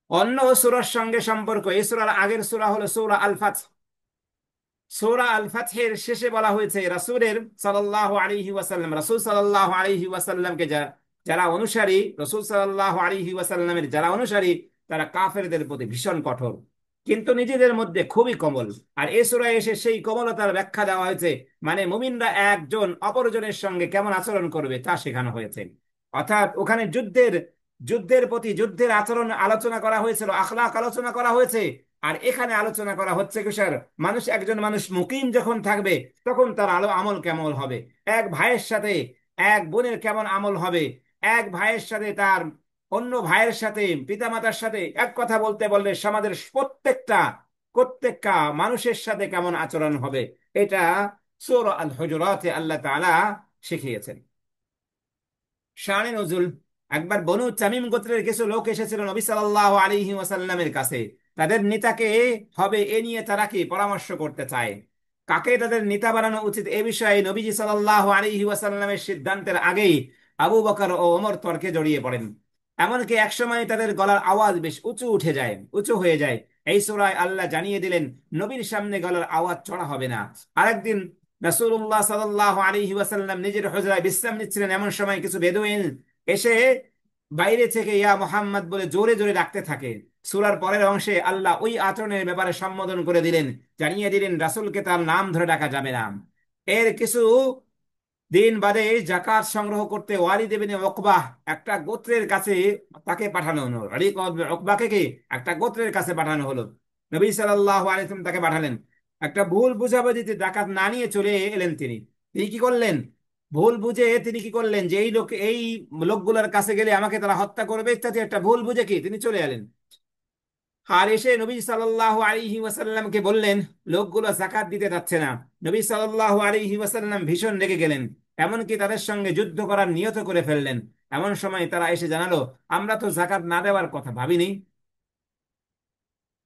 A: অন্য সূরার সঙ্গে সম্পর্ক, এই সূরার আগের সূরা হলো সূরা আল ফাতহ। সূরা আল ফাতহের শেষে বলা হয়েছে রাসূলের সাল্লাল্লাহু আলাইহি ওয়াসাল্লাম, রাসূল সাল্লাল্লাহু আলাইহি ওয়াসাল্লামকে যারা অনুসারী, রাসূল সাল্লাল্লাহু আলাইহি ওয়াসাল্লামের যারা অনুসারী, তারা কাফেরদের প্রতি ভীষণ কঠোর, কিন্তু নিজেদের মধ্যে খুবই কোমল। আর এই সূরায় এসে সেই কোমলতার ব্যাখ্যা দেওয়া হয়েছে, মানে মুমিনরা একজন অপরজনের সঙ্গে কেমন আচরণ করবে তা শেখানো হয়েছে। অর্থাৎ ওখানে যুদ্ধের প্রতি যুদ্ধের আচরণ আলোচনা করা হয়েছিল, আখলাক আলোচনা করা হয়েছে। আর এখানে আলোচনা করা হচ্ছে কিসের, একজন মানুষ মুকিম যখন থাকবে তখন তার আমল কেমন হবে, এক ভাইয়ের সাথে এক বোনের কেমন আমল হবে, এক ভাইয়ের সাথে তার অন্য ভাইয়ের সাথে পিতামাতার সাথে এক কথা বলতে বললে সমাজের প্রত্যেকটা মানুষের সাথে কেমন আচরণ হবে, এটা সূরা আল হুজুরাতে আল্লাহ তাআলা শিখিয়েছেন। শানে নজুল, একবার বনু তামিম গোত্রের কিছু লোক এসেছিল নবী সাল্লাল্লাহু আলাইহি ওয়াসাল্লামের কাছে। তাদের নেতাকে হবে এ নিয়ে তারা কি পরামর্শ করতে চায়, কাকে তাদের নেতা বানানো উচিত এ বিষয়ে নবীজি সাল্লাল্লাহু আলাইহি ওয়াসাল্লামের সিদ্ধান্তের আগেই আবু বকর ও ওমর তর্কে জড়িয়ে পড়েন। এমনকি একসময় তাদের গলার আওয়াজ বেশ উঁচু হয়ে যায়। এই সূরায় আল্লাহ জানিয়ে দিলেন নবীর সামনে গলার আওয়াজ চড়া হবে না। আরেকদিন রাসূলুল্লাহ সাল্লাল্লাহু আলাইহি ওয়াসাল্লাম নিজের হুজরায় বিশ্রাম নিচ্ছিলেন, এমন সময় কিছু বেদুইন এসে বাইরে থেকে ইয়া মুহাম্মদ বলে জোরে জোরে ডাকতে থাকে। সূরার পরের অংশে আল্লাহ ওই আচরণের ব্যাপারে সম্বোধন করে দিলেন, জানিয়ে দিলেন রাসূলকে তার নাম ধরে ডাকা যাবে না। এর কিছু দিন বাদে জাকাত সংগ্রহ করতে ওয়ালিদ ইবনে উকবাহ একটা গোত্রের কাছে তাকে পাঠানো হলো। উকবাকে কি একটা গোত্রের কাছে পাঠানো হলো, নবী সাল্লাল্লাহু আলাইহি ওয়াসাল্লাম তাকে পাঠালেন। একটা ভুল বুঝাবুঝিতে জাকাত না নিয়ে চলে এলেন তিনি। তিনি কি করলেন, ভুল বুঝে তিনি কি করলেন যে এই লোকগুলোর কাছে গেলে আমাকে তারা হত্যা করবে ইত্যাদি একটা ভুল বুঝে কি তিনি চলে এলেন। আর এসে নবী সাল্লাল্লাহু আলাইহি ওয়াসাল্লামকে বললেন লোকগুলো যাকাত দিতে যাচ্ছে না। নবী সাল্লাল্লাহু আলাইহি ওয়াসাল্লাম ভীষণ রেগে গেলেন, এমনকি তাদের সঙ্গে যুদ্ধ করার নিয়ত করে ফেললেন। এমন সময় তারা এসে জানালো আমরা তো যাকাত না দেওয়ার কথা ভাবিনি।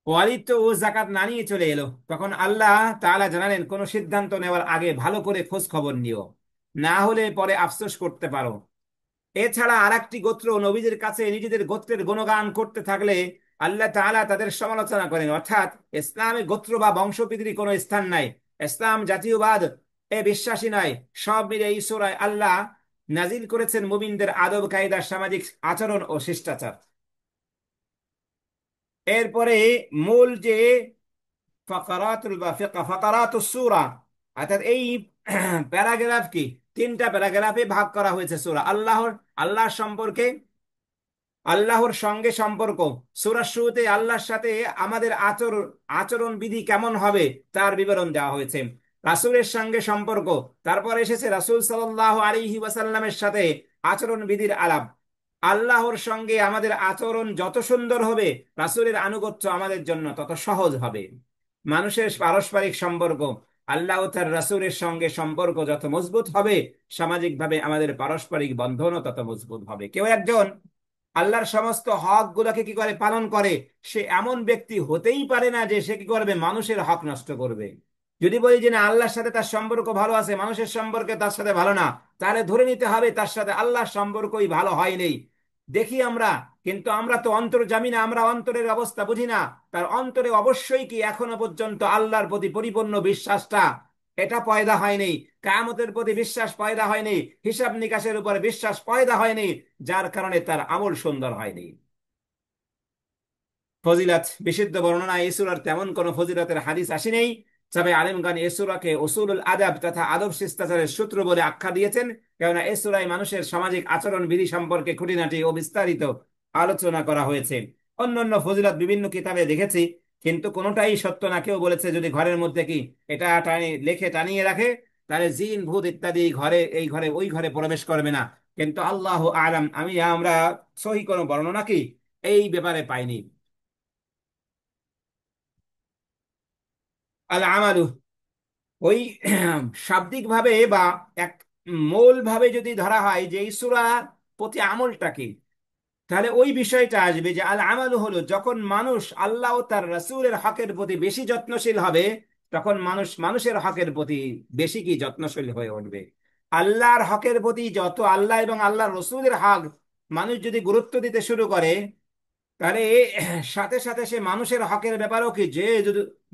A: ওয়ালিদ তো ও যাকাত না নিয়ে চলে এলো। তখন আল্লাহ তাআলা জানালেন কোন সিদ্ধান্ত নেওয়ার আগে ভালো করে খোঁজ খবর নিও, না হলে পরে আফসোস করতে পারো। এছাড়া আরেকটি গোত্র নবীদের কাছে নিজেদের গোত্রের গুণগান করতে থাকলে আল্লাহ তাআলা তাদের সমালোচনা করেন। অর্থাৎ ইসলামে গোত্র বা বংশপৃথিবীর কোনো স্থান নাই, ইসলাম জাতীয়বাদ এ বিশ্বাসী নয়। সব মিলে এই সূরায় আল্লাহ নাজিল করেছেন মুমিনদের আদব কায়দা, সামাজিক আচরণ ও শিষ্টাচার। এরপরে মূল যে ফাকারাতুস সূরা, অর্থাৎ এই প্যারাগ্রাফ কি 3টা প্যারাগ্রাফে ভাগ করা হয়েছে সূরা। আল্লাহর সম্পর্কে, আল্লাহর সঙ্গে সম্পর্ক, সূরার শুরুতে আল্লাহর সাথে আমাদের আচরণ বিধি কেমন হবে তার বিবরণ দেওয়া হয়েছে। রাসূলের সঙ্গে সম্পর্ক, তারপর এসেছে রাসূল সাল্লাল্লাহু আলাইহি ওয়াসাল্লামের সাথে আচরণ বিধির আলাপ। আল্লাহর সঙ্গে আমাদের আচরণ যত সুন্দর হবে রাসূলের আনুগত্য আমাদের জন্য তত সহজ হবে। মানুষের পারস্পরিক সম্পর্ক, আল্লাহ ও তার রাসূলের সঙ্গে সম্পর্ক যত মজবুত হবে সামাজিকভাবে আমাদের পারস্পরিক বন্ধনও তত মজবুত হবে। কেউ একজন আল্লাহর সমস্ত হক গুলাকে কি করে পালন করে, সে এমন ব্যক্তি হতেই পারে না যে সে কি করবে মানুষের হক নষ্ট করবে। যদি বলি যে না আল্লাহর সাথে তার সম্পর্ক ভালো আছে, মানুষের সম্পর্কে তার সাথে ভালো না, তাহলে ধরে নিতে হবে তার সাথে আল্লাহর সম্পর্কই ভালো হয়নি। দেখি আমরা কিন্তু আমরা তো অন্তর জানি না, আমরা অন্তরের অবস্থা বুঝি না। তার অন্তরে অবশ্যই কি এখনো পর্যন্ত আল্লাহর প্রতি পরিপূর্ণ বিশ্বাসটা এটা পয়দা হয়নি, কিয়ামতের প্রতি বিশ্বাস পয়দা হয়নি, হিসাব নিকাশের উপরে বিশ্বাস পয়দা হয়নি, যার কারণে তার আমল সুন্দর হয়নি। ফজিলত বিশুদ্ধ বর্ণনা এই সূরার তেমন কোনো ফজিলতের হাদিস আসে নেই। তবে আলেমগণ এই সূরাকে উসুলুল আদাব তথা আদব শিষ্টাচারের সূত্র বলে আখ্যা দিয়েছেন, কেননা এই সূরায় মানুষের সামাজিক আচরণ বিধি সম্পর্কে খুঁটিনাটি ও বিস্তারিত আলোচনা করা হয়েছে। অন্যান্য ফজিলত বিভিন্ন কিতাবে দেখেছি, কিন্তু কোনোটাই সত্য না। কেউ বলেছে যদি ঘরের মধ্যে কি এটা লেখে টানিয়ে রাখে, তাহলে জিন ভূত ইত্যাদি ঘরে এই ঘরে ওই ঘরে প্রবেশ করবে না। কিন্তু আল্লাহু আলাম, আমরা সহি কোনো বর্ণনা কি এই ব্যাপারে পাইনি। আল আমালু, ওই শাব্দিক ভাবে বা এক মূল ভাবে যদি ধরা হয় যে এই সূরা প্রতি আমলটা কি, তাহলে ওই বিষয়টা আসবে যে আল আমালু হলো যখন মানুষ আল্লাহ ও তার রাসূলের হকের প্রতি বেশি যত্নশীল হবে, তখন মানুষ মানুষের হকের প্রতি বেশি কি যত্নশীল হয়ে উঠবে। আল্লাহর হকের প্রতি যত আল্লাহ এবং আল্লাহর রসুলের হক মানুষ যদি গুরুত্ব দিতে শুরু করে, তাহলে সাথে সাথে সে মানুষের হকের ব্যাপারেও কি যে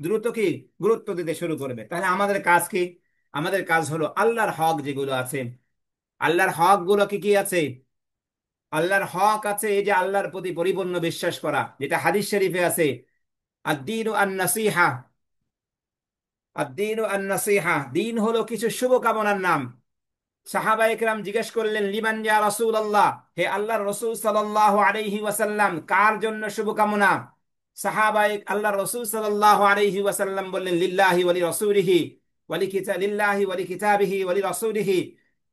A: দ্রুত কি গুরুত্ব দিতে শুরু করবে। তাহলে আমাদের কাজ কি? আমাদের কাজ হলো আল্লাহর হক যেগুলো আছে, আল্লাহর হক গুলো কি কি আছে? আল্লাহর হক আছে এই যে আল্লাহর প্রতি পরিপূর্ণ বিশ্বাস করা, যেটা হাদিস শরীফে আছে, আদ-দীনু আন-নাসিহা। আদ-দীনু আন-নাসিহা, দিন হলো কিছু শুভকামনার নাম। সাহাবা একরাম জিজ্ঞেস করলেন, লিমান ইয়া রাসূলুল্লাহ, হে আল্লাহর রাসূল সাল্লাল্লাহু আলাইহি ওয়াসাল্লাম, কার জন্য শুভকামনা? আল্লাহর রাসূল সাল্লাল্লাহু আলাইহি ওয়াসাল্লাম বললেন, লিল্লাহি ওয়া লিরাসূলিহি লিল্লাহি ওয়া লিকিতাবিহি ওয়া লিরাসূলিহি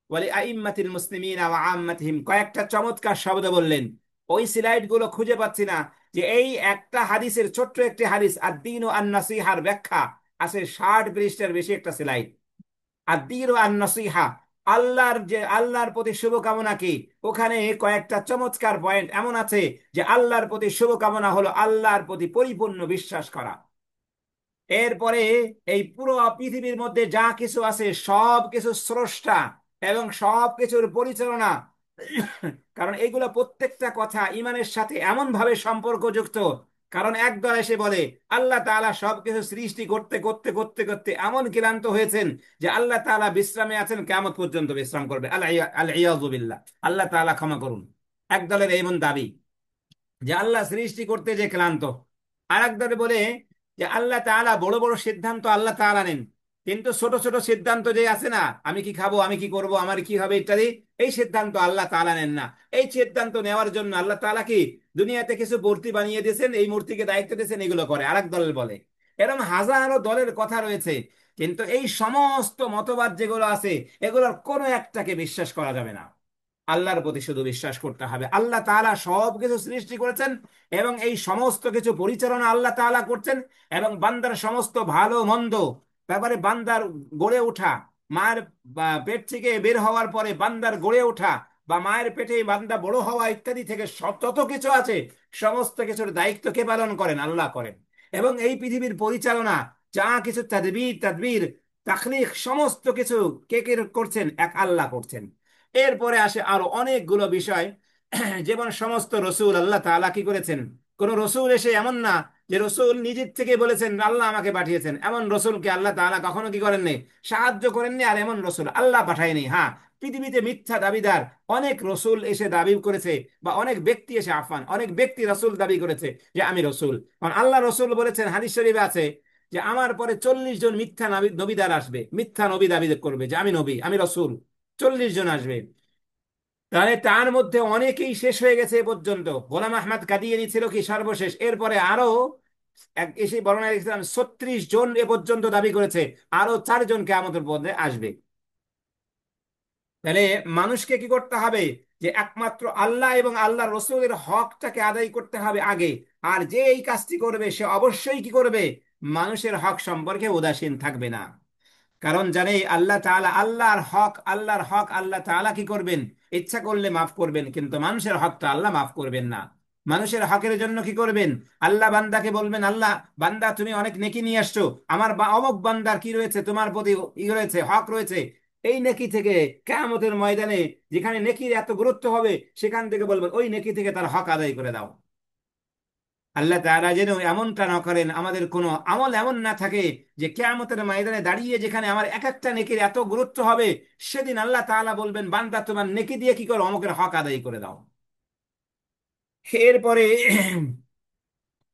A: ওয়া লিআইম্মাতিল মুসলিমিনা ওয়া আম্মাতিহিম। কয়েকটা চমৎকার শব্দ বললেন, ওই স্লাইড গুলো খুঁজে পাচ্ছি না। যে এই একটা হাদিসের ছোট্ট একটি হাদিস আদ-দীনু আন-নাসিহার ব্যাখ্যা আছে 60 পৃষ্ঠার বেশি একটা স্লাইড। আদ-দীন আন-নাসিহা, আল্লাহর প্রতি শুভকামনা কি, ওখানে কয়েকটা চমৎকার পয়েন্ট এমন আছে যে আল্লাহর প্রতি শুভকামনা হলো আল্লাহর প্রতি পরিপূর্ণ বিশ্বাস করা। এরপরে এই পুরো পৃথিবীর মধ্যে যা কিছু আছে সব কিছু স্রষ্টা এবং সব কিছুর পরিচালনা, কারণ এগুলো প্রত্যেকটা কথা ইমানের সাথে এমন ভাবে সম্পর্কযুক্ত। কারণ একদল এসে বলে আল্লাহ তাআলা সবকিছু সৃষ্টি করতে করতে করতে করতে এমন ক্লান্ত হয়েছেন যে আল্লাহ তাআলা বিশ্রামে আছেন, কিয়ামত পর্যন্ত বিশ্রাম করবে। আল-ইয়াযু বিল্লাহ, আল্লাহ তাআলা ক্ষমা করুন। একদলের এমন দাবি যে আল্লাহ সৃষ্টি করতে যে ক্লান্ত। আর একদলে বলে যে আল্লাহ তাআলা বড় বড় সিদ্ধান্ত আল্লাহ তাআলা নেন, কিন্তু ছোট ছোট সিদ্ধান্ত যে আছে না, আমি কি খাবো, আমি কি করব, আমার কি হবে ইত্যাদি, এই সিদ্ধান্ত আল্লাহ তাআলা নেন না। এই সিদ্ধান্ত নেওয়ার জন্য আল্লাহ তাআলা কি দুনিয়াতে কিছু মূর্তি বানিয়ে দিয়েছেন, এই মূর্তিকে দায়িত্ব দিয়েছেন এগুলো করে। আরেক দল বলে, এরকম হাজারো দলের কথা রয়েছে, কিন্তু এই সমস্ত মতবাদ যেগুলো আছে এগুলোর কোনো একটাকে বিশ্বাস করা যাবে না। আল্লাহর প্রতি শুধু বিশ্বাস করতে হবে। আল্লাহ তাআলা সব কিছু সৃষ্টি করেছেন এবং এই সমস্ত কিছু পরিচালনা আল্লাহ তাআলা করছেন, এবং বান্দার সমস্ত ভালো মন্দ, তারপরে বান্দার গড়ে ওঠা, মায়ের পেট থেকে বের হওয়ার পরে বান্দার গড়ে ওঠা, বা মায়ের পেটে বান্দা বড় হওয়া ইত্যাদি থেকে সব যত কিছু আছে সমস্ত কিছুর দায়িত্ব কে পালন করেন? আল্লাহ করেন। এবং এই পৃথিবীর পরিচালনা যা কিছু তাদবীর তাদবীর তাখলিক সমস্ত কিছু কে কে করছেন? এক আল্লাহ করছেন। এরপরে আসে আরো অনেকগুলো বিষয়, যেমন সমস্ত রসুল আল্লাহ তাআলা কি করেছেন? কোন রসুল এসে এমন না যে রসুল নিজের থেকে বলেছেন আল্লাহ আমাকে পাঠিয়েছেন, এমন রসুলকে আল্লাহ তাআলা কখনো কি করেননি? সাহায্য করেননি। আর এমন রসুল আল্লাহ পাঠায়নি। হ্যাঁ, পৃথিবীতে মিথ্যা দাবিদার অনেক রসুল এসে দাবি করেছে, বা অনেক ব্যক্তি এসে অনেক ব্যক্তি রসুল দাবি করেছে যে আমি রসুল। কারণ আল্লাহ রসুল বলেছেন, হাদিস শরীফে আছে যে আমার পরে 40 জন মিথ্যা নবীদার আসবে, মিথ্যা নবী দাবি করবে যে আমি নবী, আমি রসুল। 40 জন আসবে। তাহলে তার মধ্যে অনেকেই শেষ হয়ে গেছে এ পর্যন্ত। গোলাম আহমদ কাদিয়ানী ছিল কি সর্বশেষ, এরপরে আরো এসে বর্ণনা ইসলাম 36 জন এ পর্যন্ত দাবি করেছে, আরো 4 জন কিয়ামতের মধ্যে আসবে। তাহলে মানুষকে কি করতে হবে? যে একমাত্র আল্লাহ এবং আল্লাহ রসুলের হকটাকে আদায় করতে হবে আগে। আর যে এই কাজটি করবে সে অবশ্যই কি করবে? মানুষের হক সম্পর্কে উদাসীন থাকবে না। কারণ জানে আল্লাহ তাআলা আল্লাহর হক আল্লাহ তাআলা কি করবেন? ইচ্ছা করলে মাফ করবেন, কিন্তু মানুষের হকটা আল্লাহ মাফ করবেন না। মানুষের হকের জন্য কি করবেন? আল্লাহ বান্দাকে বলবেন, আল্লাহ বান্দা তুমি অনেক নেকি নিয়ে আসছো, আমার অমুক বান্দার কি রয়েছে তোমার প্রতি, ই রয়েছে, হক রয়েছে, এই নেকি থেকে কিয়ামতের ময়দানে যেখানে নেকির এত গুরুত্ব হবে, সেখান থেকে বলবেন ওই নেকি থেকে তার হক আদায় করে দাও। আল্লাহ তাআলা যেন এমনটা না করেন, আমাদের কোনো আমল এমন না থাকে যে কিয়ামতের ময়দানে দাঁড়িয়ে যেখানে আমার এক একটা নেকির এত গুরুত্ব হবে, সেদিন আল্লাহ তাআলা বলবেন বান্দা তোমার নেকি দিয়ে কি করো, অমুকের হক আদায় করে দাও। এরপরে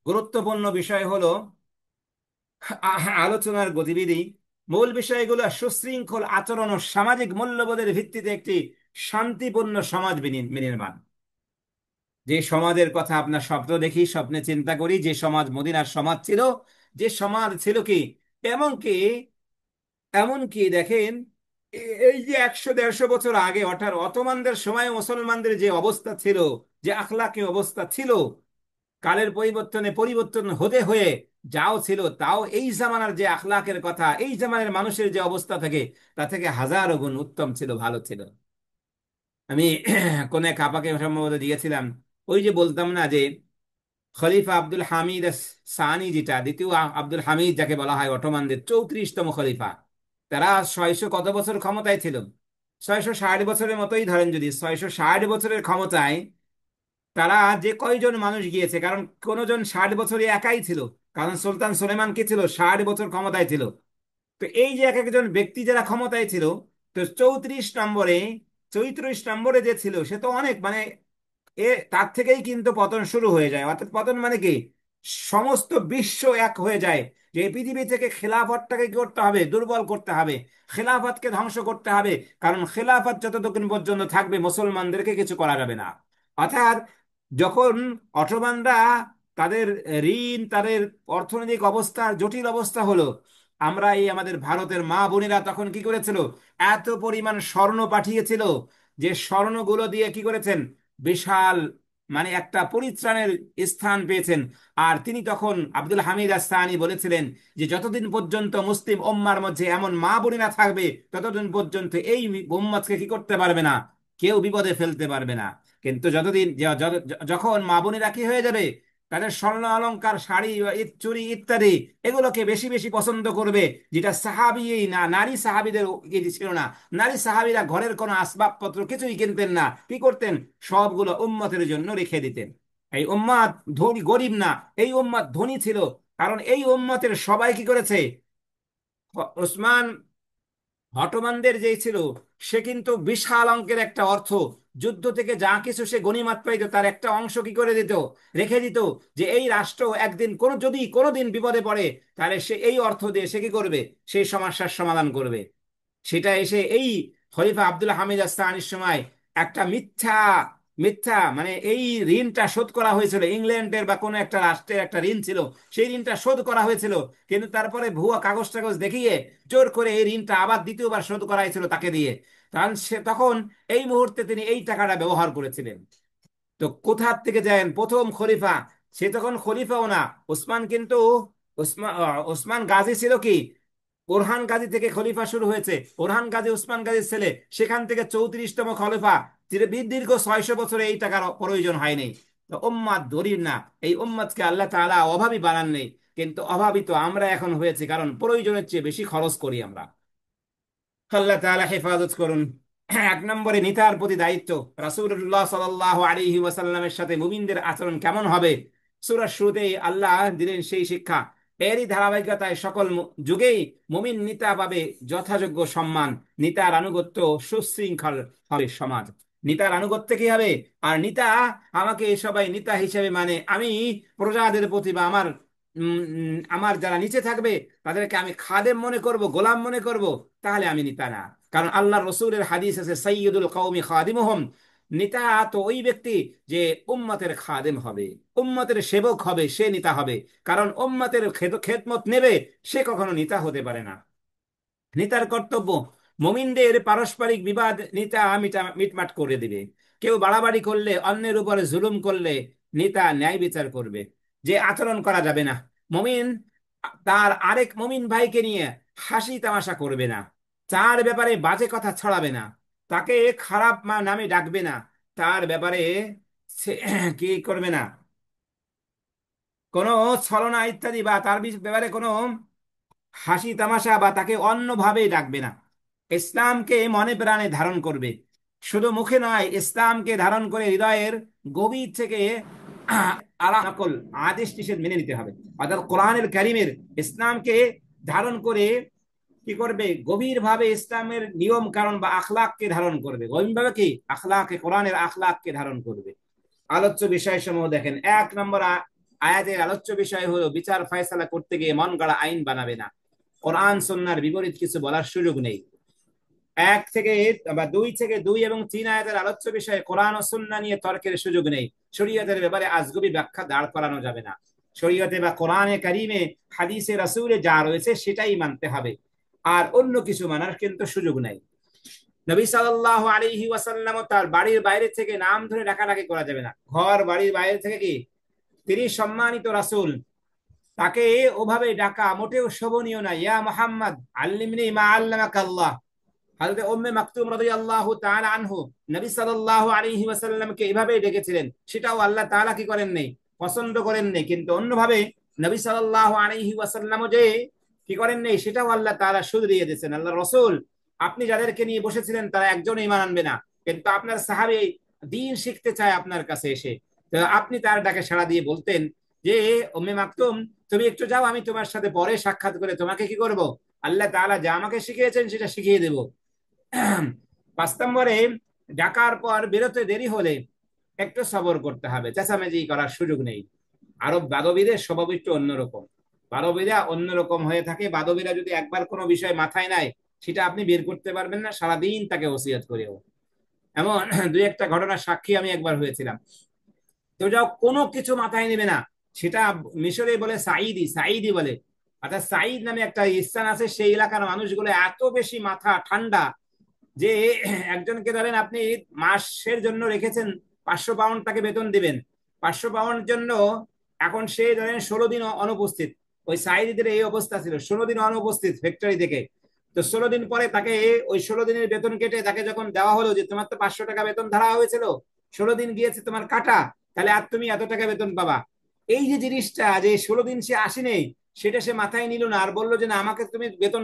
A: গুরুত্বপূর্ণ বিষয় হলো আলোচনার গতিবিধি। মূল বিষয়গুলো সুশৃঙ্খল আচরণ ও সামাজিক মূল্যবোধের ভিত্তিতে একটি শান্তিপূর্ণ সমাজ বিনির্মাণ। যে সমাজের কথা আপনার স্বপ্ন দেখি, স্বপ্নে চিন্তা করি, যে সমাজ মদিনার সমাজ ছিল, যে সমাজ ছিল কি, এমনকি এমনকি দেখেন, এই যে 100-150 বছর আগে অর্থাৎ অটোমানদের সময় মুসলমানদের যে অবস্থা ছিল, যে আখলাকি অবস্থা ছিল, কালের পরিবর্তনে পরিবর্তন হতে হয়ে যাও ছিল, তাও এই জামানার যে আখলাকের কথা, এই জামানার মানুষের যে অবস্থা থাকে, তা থেকে হাজারো গুণ উত্তম ছিল, ভালো ছিল। আমি কোন এক আপাকে সম্ভবত দিয়েছিলাম, ওই যে বলতাম না যে খলিফা আব্দুল হামিদ সানি, যেটা দ্বিতীয় আব্দুল হামিদ যাকে বলা হয়, অটোমানদের 34তম খলিফা। তারা 600 কত বছর ক্ষমতায় ছিল, 660 বছরের মতোই ধরেন, যদি 660 বছরের ক্ষমতায় তারা যে কয়জন মানুষ গিয়েছে, কারণ কোন জন 60 বছরই একাই ছিল, কারণ সুলতান সুলেমান কি ছিল, 60 বছর ক্ষমতায় ছিল। তো এই যে এক একজন ব্যক্তি যারা ক্ষমতায় ছিল, তো 34 নম্বরে, 34 নম্বরে যে ছিল সে তো অনেক, মানে তার থেকেই কিন্তু পতন শুরু হয়ে যায়। অর্থাৎ পতন মানে কি, সমস্ত বিশ্ব এক হয়ে যায় যে এই পৃথিবী থেকে খেলাফতটাকে কি করতে হবে, দুর্বল করতে হবে, খেলাফতকে ধ্বংস করতে হবে। কারণ খেলাফত যতক্ষণ পর্যন্ত থাকবে মুসলমানদেরকে কিছু করা যাবে না। অর্থাৎ যখন অটোমানরা তাদের ঋণ, তাদের অর্থনৈতিক অবস্থা জটিল অবস্থা হলো, আমরা এই আমাদের ভারতের মা বোনেরা তখন কি করেছিল, এত পরিমাণ স্বর্ণ পাঠিয়েছিল, যে স্বর্ণগুলো দিয়ে কি করেছেন, বিশাল, মানে একটা পরিত্রাণের স্থান পেয়েছেন। আর তিনি তখন আব্দুল হামিদ আস-সানি বলেছিলেন যে যতদিন পর্যন্ত মুসলিম উম্মার মধ্যে এমন মা বোনেরা থাকবে, ততদিন পর্যন্ত এই উম্মতকে কি করতে পারবে না, কেউ বিপদে ফেলতে পারবে না। কিন্তু যখন মা বোনেরা কি হয়ে যাবে, তাদের স্বর্ণ অলংকার, শাড়ি, চুড়ি ইত্যাদি, এগুলোকে বেশি বেশি পছন্দ করবে, যেটা সাহাবি না, নারী সাহাবিদের ছিল না। নারী সাহাবিরা ঘরের কোনো আসবাবপত্র কিছুই কিনতেন না, কি করতেন, সবগুলো উম্মতের জন্য রেখে দিতেন। এই উম্মত ধনী গরিব না, এই উম্মত ধনী ছিল, কারণ এই উম্মতের সবাই কি করেছে, ওসমান অটোমানদের যেই ছিল, সে কিন্তু বিশাল অঙ্কের একটা অর্থ, যুদ্ধ থেকে যা কিছু সে গনিমত পাইতো তার একটা অংশ কি করে দিত, রেখে দিত, যে এই রাষ্ট্র একদিন যদি কোনোদিন বিপদে পড়ে, তাহলে সে এই অর্থ দিয়ে সে কি করবে, সেই সমস্যার সমাধান করবে। সেটা এসে এই খলিফা আব্দুল হামিদ আস্তানির সময় একটা মিথ্যা মিথ্যা মানে এই ঋণটা শোধ করা হয়েছিল, ইংল্যান্ডের বা কোনো একটা রাষ্ট্রের একটা ঋণ ছিল, সেই ঋণটা শোধ করা হয়েছিল, কিন্তু তারপরে ভুয়া কাগজ টাগজ দেখিয়ে জোর করে এই ঋণটা আবার দ্বিতীয়বার শোধ করা হয়েছিল তাকে দিয়ে। কারণ সে তখন এই মুহূর্তে তিনি এই টাকাটা ব্যবহার করেছিলেন। তো কোথা থেকে যায় প্রথম খলিফা, সে তখন খলিফাও না, ওসমান কিন্তু, ওসমান গাজী ছিল কি, ওরহান গাজী থেকে খলিফা শুরু হয়েছে, ওরহান গাজী ওসমান গাজীর ছেলে, সেখান থেকে 34তম খলিফা। দীর্ঘ 600 বছরে এই টাকার প্রয়োজন হয়নি। তো উম্মাদ গরিব না, এই উম্মাদকে আল্লাহ তাআলা অভাবী বানান নেই, কিন্তু অভাবী তো আমরা এখন হয়েছে, কারণ প্রয়োজনের চেয়ে বেশি খরচ করি আমরা। আল্লাহ তাআলা হেফাজত করুন। 1 নম্বরে নিতার প্রতি দায়িত্ব। রাসূলুল্লাহ সাল্লাল্লাহু আলাইহি ওয়াসাল্লামের সাথে মুমিনদের আচরণ কেমন হবে, সূরার শুরুতেই আল্লাহ দিলেন সেই শিক্ষা। এরই ধারাবাহিকতায় সকল যুগেই মুমিন নিতা পাবে যথাযোগ্য সম্মান। নিতার আনুগত্য সুশৃঙ্খল হবে সমাজ। নিতার আনুগত্য কি হবে, আর নিতা, আমাকে সবাই নিতা হিসেবে মানে আমি প্রজাদের প্রতি বা আমার যারা নিচে থাকবে তাদেরকে আমি খাদেম মনে করব, গোলাম মনে করব, তাহলে আমি নিতা না। কারণ আল্লাহ রসুলের হাদিস আছে, সাইয়্যিদুল কওমি খাদিমুহুম। নিতা তো ওই ব্যক্তি যে উম্মতের খাদেম হবে, উম্মতের সেবক হবে, সে নিতা হবে। কারণ উম্মতের খেদমত নেবে, সে কখনো নিতা হতে পারে না। নেতার কর্তব্য মুমিনদের পারস্পরিক বিবাদ নেতা মিটমাট করে দিবে। কেউ বাড়াবাড়ি করলে, অন্যের উপরে জুলুম করলে নেতা ন্যায় বিচার করবে। যে আচরণ করা যাবে না, মুমিন তার আরেক মুমিন ভাইকে নিয়ে হাসি তামাশা করবে না, তার ব্যাপারে বাজে কথা ছড়াবে না, তাকে খারাপ নামে ডাকবে না, তার ব্যাপারে কি করবে না, কোনো ছলনা ইত্যাদি বা তার ব্যাপারে কোনো হাসি তামাশা বা তাকে অন্যভাবে ডাকবে না। ইসলামকে মনে প্রাণে ধারণ করবে, শুধু মুখে নয়, ইসলামকে ধারণ করে হৃদয়ের গভীর থেকে আলা নকল আদেশ নিষেধ মেনে নিতে হবে। অর্থাৎ কোরআনের কারিমের ইসলামকে ধারণ করে কি করবে, গভীর ভাবে ইসলামের নিয়ম কারণ বা আখলাককে ধারণ করবে, গভীর ভাবে কি আখলাকে, কোরআনের আখলাককে ধারণ করবে। আলোচ্য বিষয় সমূহ দেখেন। 1 নম্বর আয়াতের আলোচ্য বিষয় হলো বিচার ফয়সালা করতে গিয়ে মন গড়া আইন বানাবে না। কোরআন সুন্নাহর বিপরীত কিছু বলার সুযোগ নেই। 2 এবং 3 আয়াতের আলোচ্য বিষয়ে কোরআন ও সুন্নাহ নিয়ে তর্কের সুযোগ নেই। শরীয়তের ব্যাপারে আজগুবি ব্যাখ্যা দাঁড় করানো যাবে না। শরীয়তে বা কোরআনে কারিমে হাদিসে রাসূলে যা রয়েছে সেটাই মানতে হবে, আর অন্য কিছু মানার কিন্তু সুযোগ নেই। নবী সাল্লাল্লাহু আলাইহি ওয়াসাল্লাম তার বাড়ির বাইরে থেকে নাম ধরে ডাকাডাকি করা যাবে না। ঘর বাড়ির বাইরে থেকে কি, তিনি সম্মানিত রাসূল, তাকে ওভাবে ডাকা মোটেও শোভনীয় না। ইয়া মুহাম্মদ আল্লিমনি মা আল্লামাকাল্লাহ। হযরত উম্মে মাকতুম রাদিয়াল্লাহু তাআলা আনহু নবী সাল্লাল্লাহু আলাইহি ওয়াসাল্লামকে এভাবে ডেকেছিলেন, সেটাও আল্লাহ তাআলা কি করেন নাই, পছন্দ করেন নাই। কিন্তু অন্যভাবে নবী সাল্লাল্লাহু আলাইহি ওয়াসাল্লামও যে কি করেন নাই, সেটাও আল্লাহ তাআলা শুধরিয়ে দিয়েছেন। আল্লাহ রাসূল, আপনি যাদেরকে নিয়ে বসেছিলেন তারা একজনও ঈমান আনবে না, কিন্তু আপনার সাহাবী দ্বীন শিখতে চায় আপনার কাছে এসে, তো আপনি তার ডাকে সাড়া দিয়ে বলতেন যে উম্মে মাকতুম, তুমি একটু যাও, আমি তোমার সাথে পরে সাক্ষাৎ করে তোমাকে কি করব, আল্লাহ তাআলা যা আমাকে শিখিয়েছেন সেটা শিখিয়ে দেব। 5 নম্বরে, ডাকার পর বেরোতে দেরি হলে একটু সবর করতে হবে, চেঁচামেচি করার সুযোগ নেই। আরব বাদবীদের স্বভাব একটু অন্যরকম। বাদবীরা অন্যরকম হয়ে থাকে। বাদবীরা যদি একবার কোনো বিষয় মাথায় নেয়, সেটা আপনি বের করতে পারবেন না, সারাদিন তাকে ওসিয়ত করেও। এমন 2-1টা ঘটনার সাক্ষী আমি একবার হয়েছিলাম। তো যাও, কোনো কিছু মাথায় নেবে না। সেটা মিশরে বলে সাইদি, সাইদি বলে, অর্থাৎ সাইদ নামে একটা স্থান আছে, সেই এলাকার মানুষগুলো এত বেশি মাথা ঠান্ডা যে একজনকে ধরেন আপনি মাসের জন্য রেখেছেন 500 পাউন্ড, তাকে বেতন দিবেন 500 পাউন্ড জন্য। এখন সে ধরেন 16 দিন অনুপস্থিত। ওই সাইদিদের এই অবস্থা ছিল, 16 দিন অনুপস্থিত ফ্যাক্টরি থেকে। তো 16 দিন পরে তাকে ওই 16 দিনের বেতন কেটে তাকে যখন দেওয়া হলো যে তোমার তো 500 টাকা বেতন ধরা হয়েছিল, 16 দিন গিয়েছে তোমার কাটা, তাহলে আর তুমি এত টাকা বেতন পাবা। এই যে জিনিসটা, যে 16 দিন সে আসেনি, সেটা সে মাথায় নিল না, আর বললো যে না, আমাকে তুমি বেতন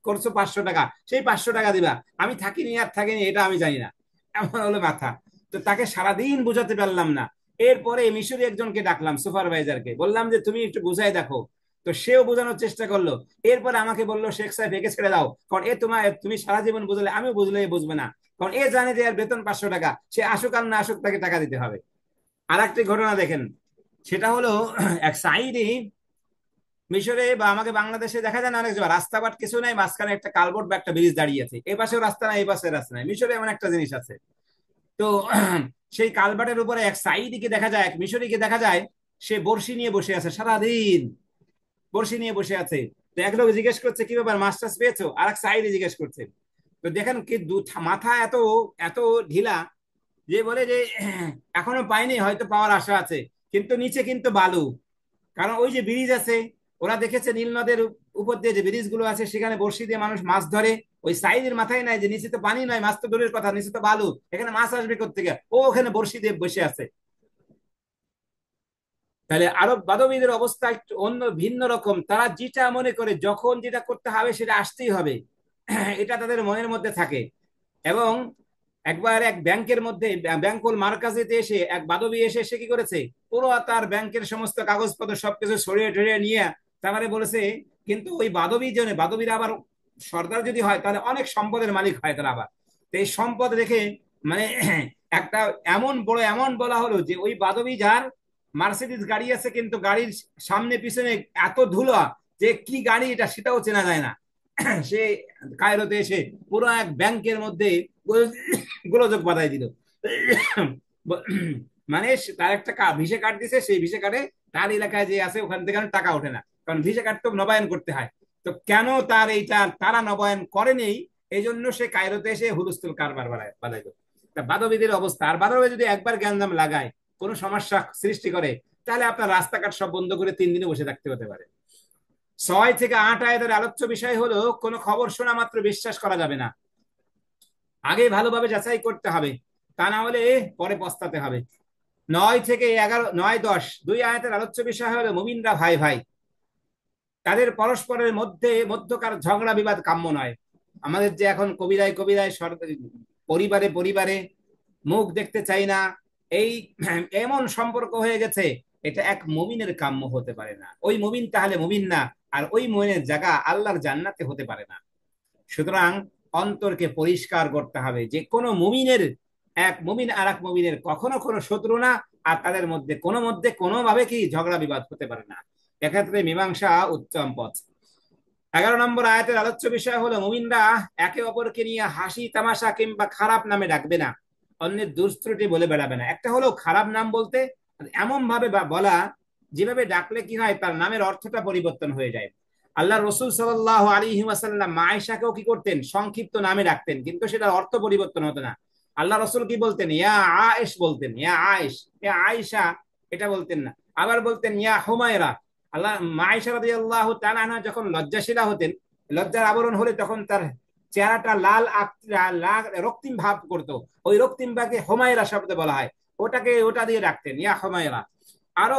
A: করছো 500 টাকা, সেই 500 টাকা দিবা, আমি থাকিনি আর থাকিনি এটা আমি জানি না, এমন হলো মাথা। তো তাকে সারাদিন বোঝাতে পারলাম না। এরপরে মিশরি একজনকে ডাকলাম, সুপারভাইজারকে বললাম যে তুমি একটু বুঝাই দেখো। তো সেও বোঝানোর চেষ্টা করলো। এরপরে আমাকে বললো, শেখ সাহেব একে ছেড়ে দাও, কারণ এ তোমার, তুমি সারা জীবন বুঝলে, আমিও বুঝলে বুঝবে না, কারণ এ জানে যে এর বেতন 500 টাকা, সে আসুক আর না আসুক তাকে টাকা দিতে হবে। আর একটি ঘটনা দেখেন, সেটা হলো এক সাইডে মিশরে বা আমাকে বাংলাদেশে দেখা যায় না অনেক জায়গায় রাস্তাঘাট কিছু নাই, মাঝখানে একটা কালভার্ট বা একটা ব্রিজ দাঁড়িয়ে আছে, এ পাশেও রাস্তা নাই, এই পাশে রাস্তা নাই। মিশরে এমন একটা জিনিস আছে। তো সেই কালভার্টের উপরে এক সাইদিকে দেখা যায়, এক মিশরীকে দেখা যায়, সে বড়শি নিয়ে বসে আছে সারাদিন, বড়শি নিয়ে বসে আছে। তো এক লোক জিজ্ঞেস করছে কি ব্যাপার, মাছ টাছ পেয়েছো, আর এক সাইডে জিজ্ঞেস করছে। তো দেখেন কি মাথা এত এত ঢিলা, যে বলে যে এখনো পাইনি, হয়তো পাওয়ার আশা আছে, কিন্তু নিচে কিন্তু বালু। কারণ ওই যে ব্রিজ আছে, ওরা দেখেছে নীল নদের উপর দিয়ে যে ব্রিজ গুলো আছে, সেখানে বড়শি দিয়ে মানুষ মাছ ধরে। ওই সাইজের মাথায় নাই যে নিচে তো পানি নয়, মাছ তো দূরের কথা, নিচে তো বালু, এখানে মাছ আসবে কোত্থেকে, ও ওখানে বড়শি দিয়ে বসে আছে। তাহলে আরব বাদবীদের অবস্থা একটু অন্য, ভিন্ন রকম। তারা যেটা মনে করে যখন যেটা করতে হবে সেটা আসতেই হবে, এটা তাদের মনের মধ্যে থাকে। এবং একবার এক ব্যাংকের মধ্যে, ব্যাংকুল মার্কাজেতে এসে এক বাদবী এসে সে কি করেছে, পুরো তার ব্যাংকের সমস্ত কাগজপত্র সবকিছু সরিয়ে টরিয়ে নিয়ে তারপরে বলেছে, কিন্তু ওই বাদবী জন্য, বাদবীরা আবার সর্দার যদি হয় তাহলে অনেক সম্পদের মালিক হয় তারা আবার। তো এই সম্পদ রেখে মানে একটা এমন বড় এমন বলা হলো যে ওই বাদবী যার মার্সিডিজ গাড়ি আছে, কিন্তু গাড়ির সামনে পিছনে এত ধুলা যে কি গাড়ি এটা সেটাও চেনা যায় না। সে কায়রোতে এসে পুরো এক ব্যাংকের মধ্যে গোলযোগ বাধাই দিল। মানে তার একটা ভিসা কার্ড দিছে, সেই ভিসা কার্ডে তার এলাকায় যে আছে ওখান থেকে টাকা ওঠে না, কারণ ভিসা কার্ড তো নবায়ন করতে হয়। তো কেন তার এইটা তারা নবায়ন করেনি, এই জন্য সে কায়রোতে এসে হুলস্থুল কারবার বাড়াইলো। তা বাদবিদের অবস্থা, আর বাদবে যদি একবার গ্যাঞ্জাম লাগায়, কোনো সমস্যা সৃষ্টি করে, তাহলে আপনার রাস্তাঘাট সব বন্ধ করে 3 দিনে বসে থাকতে হতে পারে। 6 থেকে 8 আয়াতের আলোচ্য বিষয় হলো, কোনো খবর শোনা মাত্র বিশ্বাস করা যাবে না, আগে ভালোভাবে যাচাই করতে হবে, তা না হলে পরে পস্তাতে হবে। 9 থেকে 11, 9, 10 দুই আয়াতের আলোচ্য বিষয় হলো মুমিনরা ভাই ভাই, তাদের পরস্পরের মধ্যে মধ্যকার ঝগড়া বিবাদ কাম্য নয়। আমাদের যে এখন কবিরায় কবিরায় পরিবারে পরিবারে মুখ দেখতে চাই না, এই এমন সম্পর্ক হয়ে গেছে, এটা এক মুমিনের কাম্য হতে পারে না। ওই মুমিন তাহলে মুমিন না, আর ওই মুমিনের জায়গা আল্লাহর জান্নাতে হতে পারে না। সুতরাং অন্তরকে পরিষ্কার করতে হবে, যে কোনো মুমিনের, এক মুমিন আর এক মুমিনের কখনো কোনো শত্রু না, আর তাদের মধ্যে কোনোভাবে কি ঝগড়া বিবাদ হতে পারে না। এক্ষেত্রে মীমাংসা উত্তম পথ। 11 নম্বর আয়াতের আলোচ্য বিষয় হলো, মুমিনরা একে অপরকে নিয়ে হাসি তামাশা কিংবা খারাপ নামে ডাকবে না, অন্যের দুষ্ত্রুটি বলে বেড়াবে না। একটা হলো খারাপ নাম বলতে এমন ভাবে বলা, যেভাবে ডাকলে কি হয় তার নামের অর্থটা পরিবর্তন হয়ে যায়। আল্লাহ রসুল সাল্লাল্লাহু আলাইহি ওয়াসাল্লাম আয়েশাকেও কি করতেন, সংক্ষিপ্ত নামে ডাকতেন, কিন্তু সেটার অর্থ পরিবর্তন হতো না। আল্লাহ রসুল কি বলতেন, ইয়া আয়েশ বলতেন, ইয়া আয়েশ, ইয়া আয়েশা, এটা বলতেন না। আবার বলতেন ইয়া হুমায়রা। আল্লাহ আয়েশা রাদিয়াল্লাহু তাআলা আনহা যখন লজ্জাশীলা হতেন, লজ্জার আবরণ হলে তখন তার চেহারাটা লাল রক্তিম ভাব করতো, ওই রক্তিম ভাবকে হুমায়রা শব্দে বলা হয়। ওটা দিয়ে ডাকতেন ইয়া হুমায়রা। আরো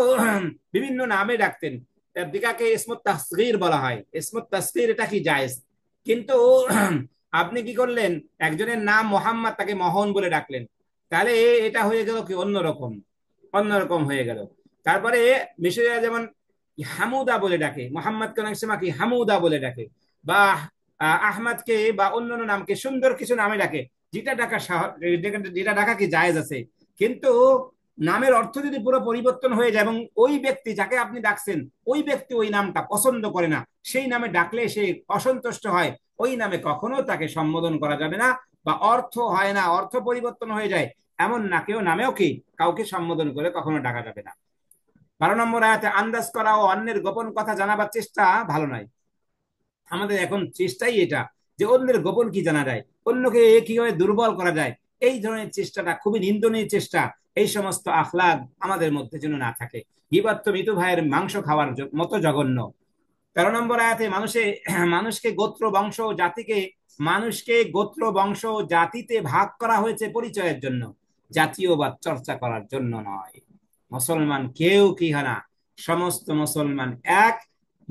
A: বিভিন্ন নামে ডাকতেন। দিকাকে ইসমুত তাসগীর বলা হয়। ইসমুত তাসগীর এটা কি জায়েজ, কিন্তু আপনি কি করলেন, একজনের নাম মোহাম্মদ, তাকে মোহন বলে ডাকলেন, তাহলে এটা হয়ে গেল কি অন্যরকম, অন্যরকম হয়ে গেল। তারপরে মিশরীয়রা যেমন হামুদা বলে ডাকে, মোহাম্মদকে অনেক সময় কি হামুদা বলে ডাকে, বা আহমদকে বা অন্যান্য নামকে সুন্দর কিছু নামে ডাকে, যেটা ডাকা কি জায়েজ আছে। কিন্তু নামের অর্থ যদি পুরো পরিবর্তন হয়ে যায় এবং ওই ব্যক্তি যাকে আপনি ডাকছেন, ওই ব্যক্তি ওই নামটা পছন্দ করে না, সেই নামে ডাকলে সে অসন্তুষ্ট হয়, ওই নামে কখনো তাকে সম্বোধন করা যাবে না, বা অর্থ হয় না, অর্থ পরিবর্তন হয়ে যায়, এমন নামেও কি কাউকে সম্বোধন করে কখনো ডাকা যাবে না। 12 নম্বর আয়াতে আন্দাজ করা ও অন্যের গোপন কথা জানাবার চেষ্টা ভালো নয়। আমাদের এখন চেষ্টাই এটা, যে অন্যের গোপন কি জানা যায়, অন্যকে কিভাবে দুর্বল করা যায়, এই ধরনের চেষ্টাটা খুবই নিন্দনীয় চেষ্টা। এই সমস্ত আখলাক আমাদের মধ্যে যেন না থাকে। গীবত তো মৃত ভাইয়ের মাংস খাওয়ার মতো জঘন্য। 13 নম্বর আয়াতে মানুষকে গোত্র বংশ জাতিকে মানুষকে গোত্র বংশ জাতিতে ভাগ করা হয়েছে পরিচয়ের জন্য, জাতীয়বাদ চর্চা করার জন্য নয়। মুসলমান কেউ কি হয় না, সমস্ত মুসলমান এক।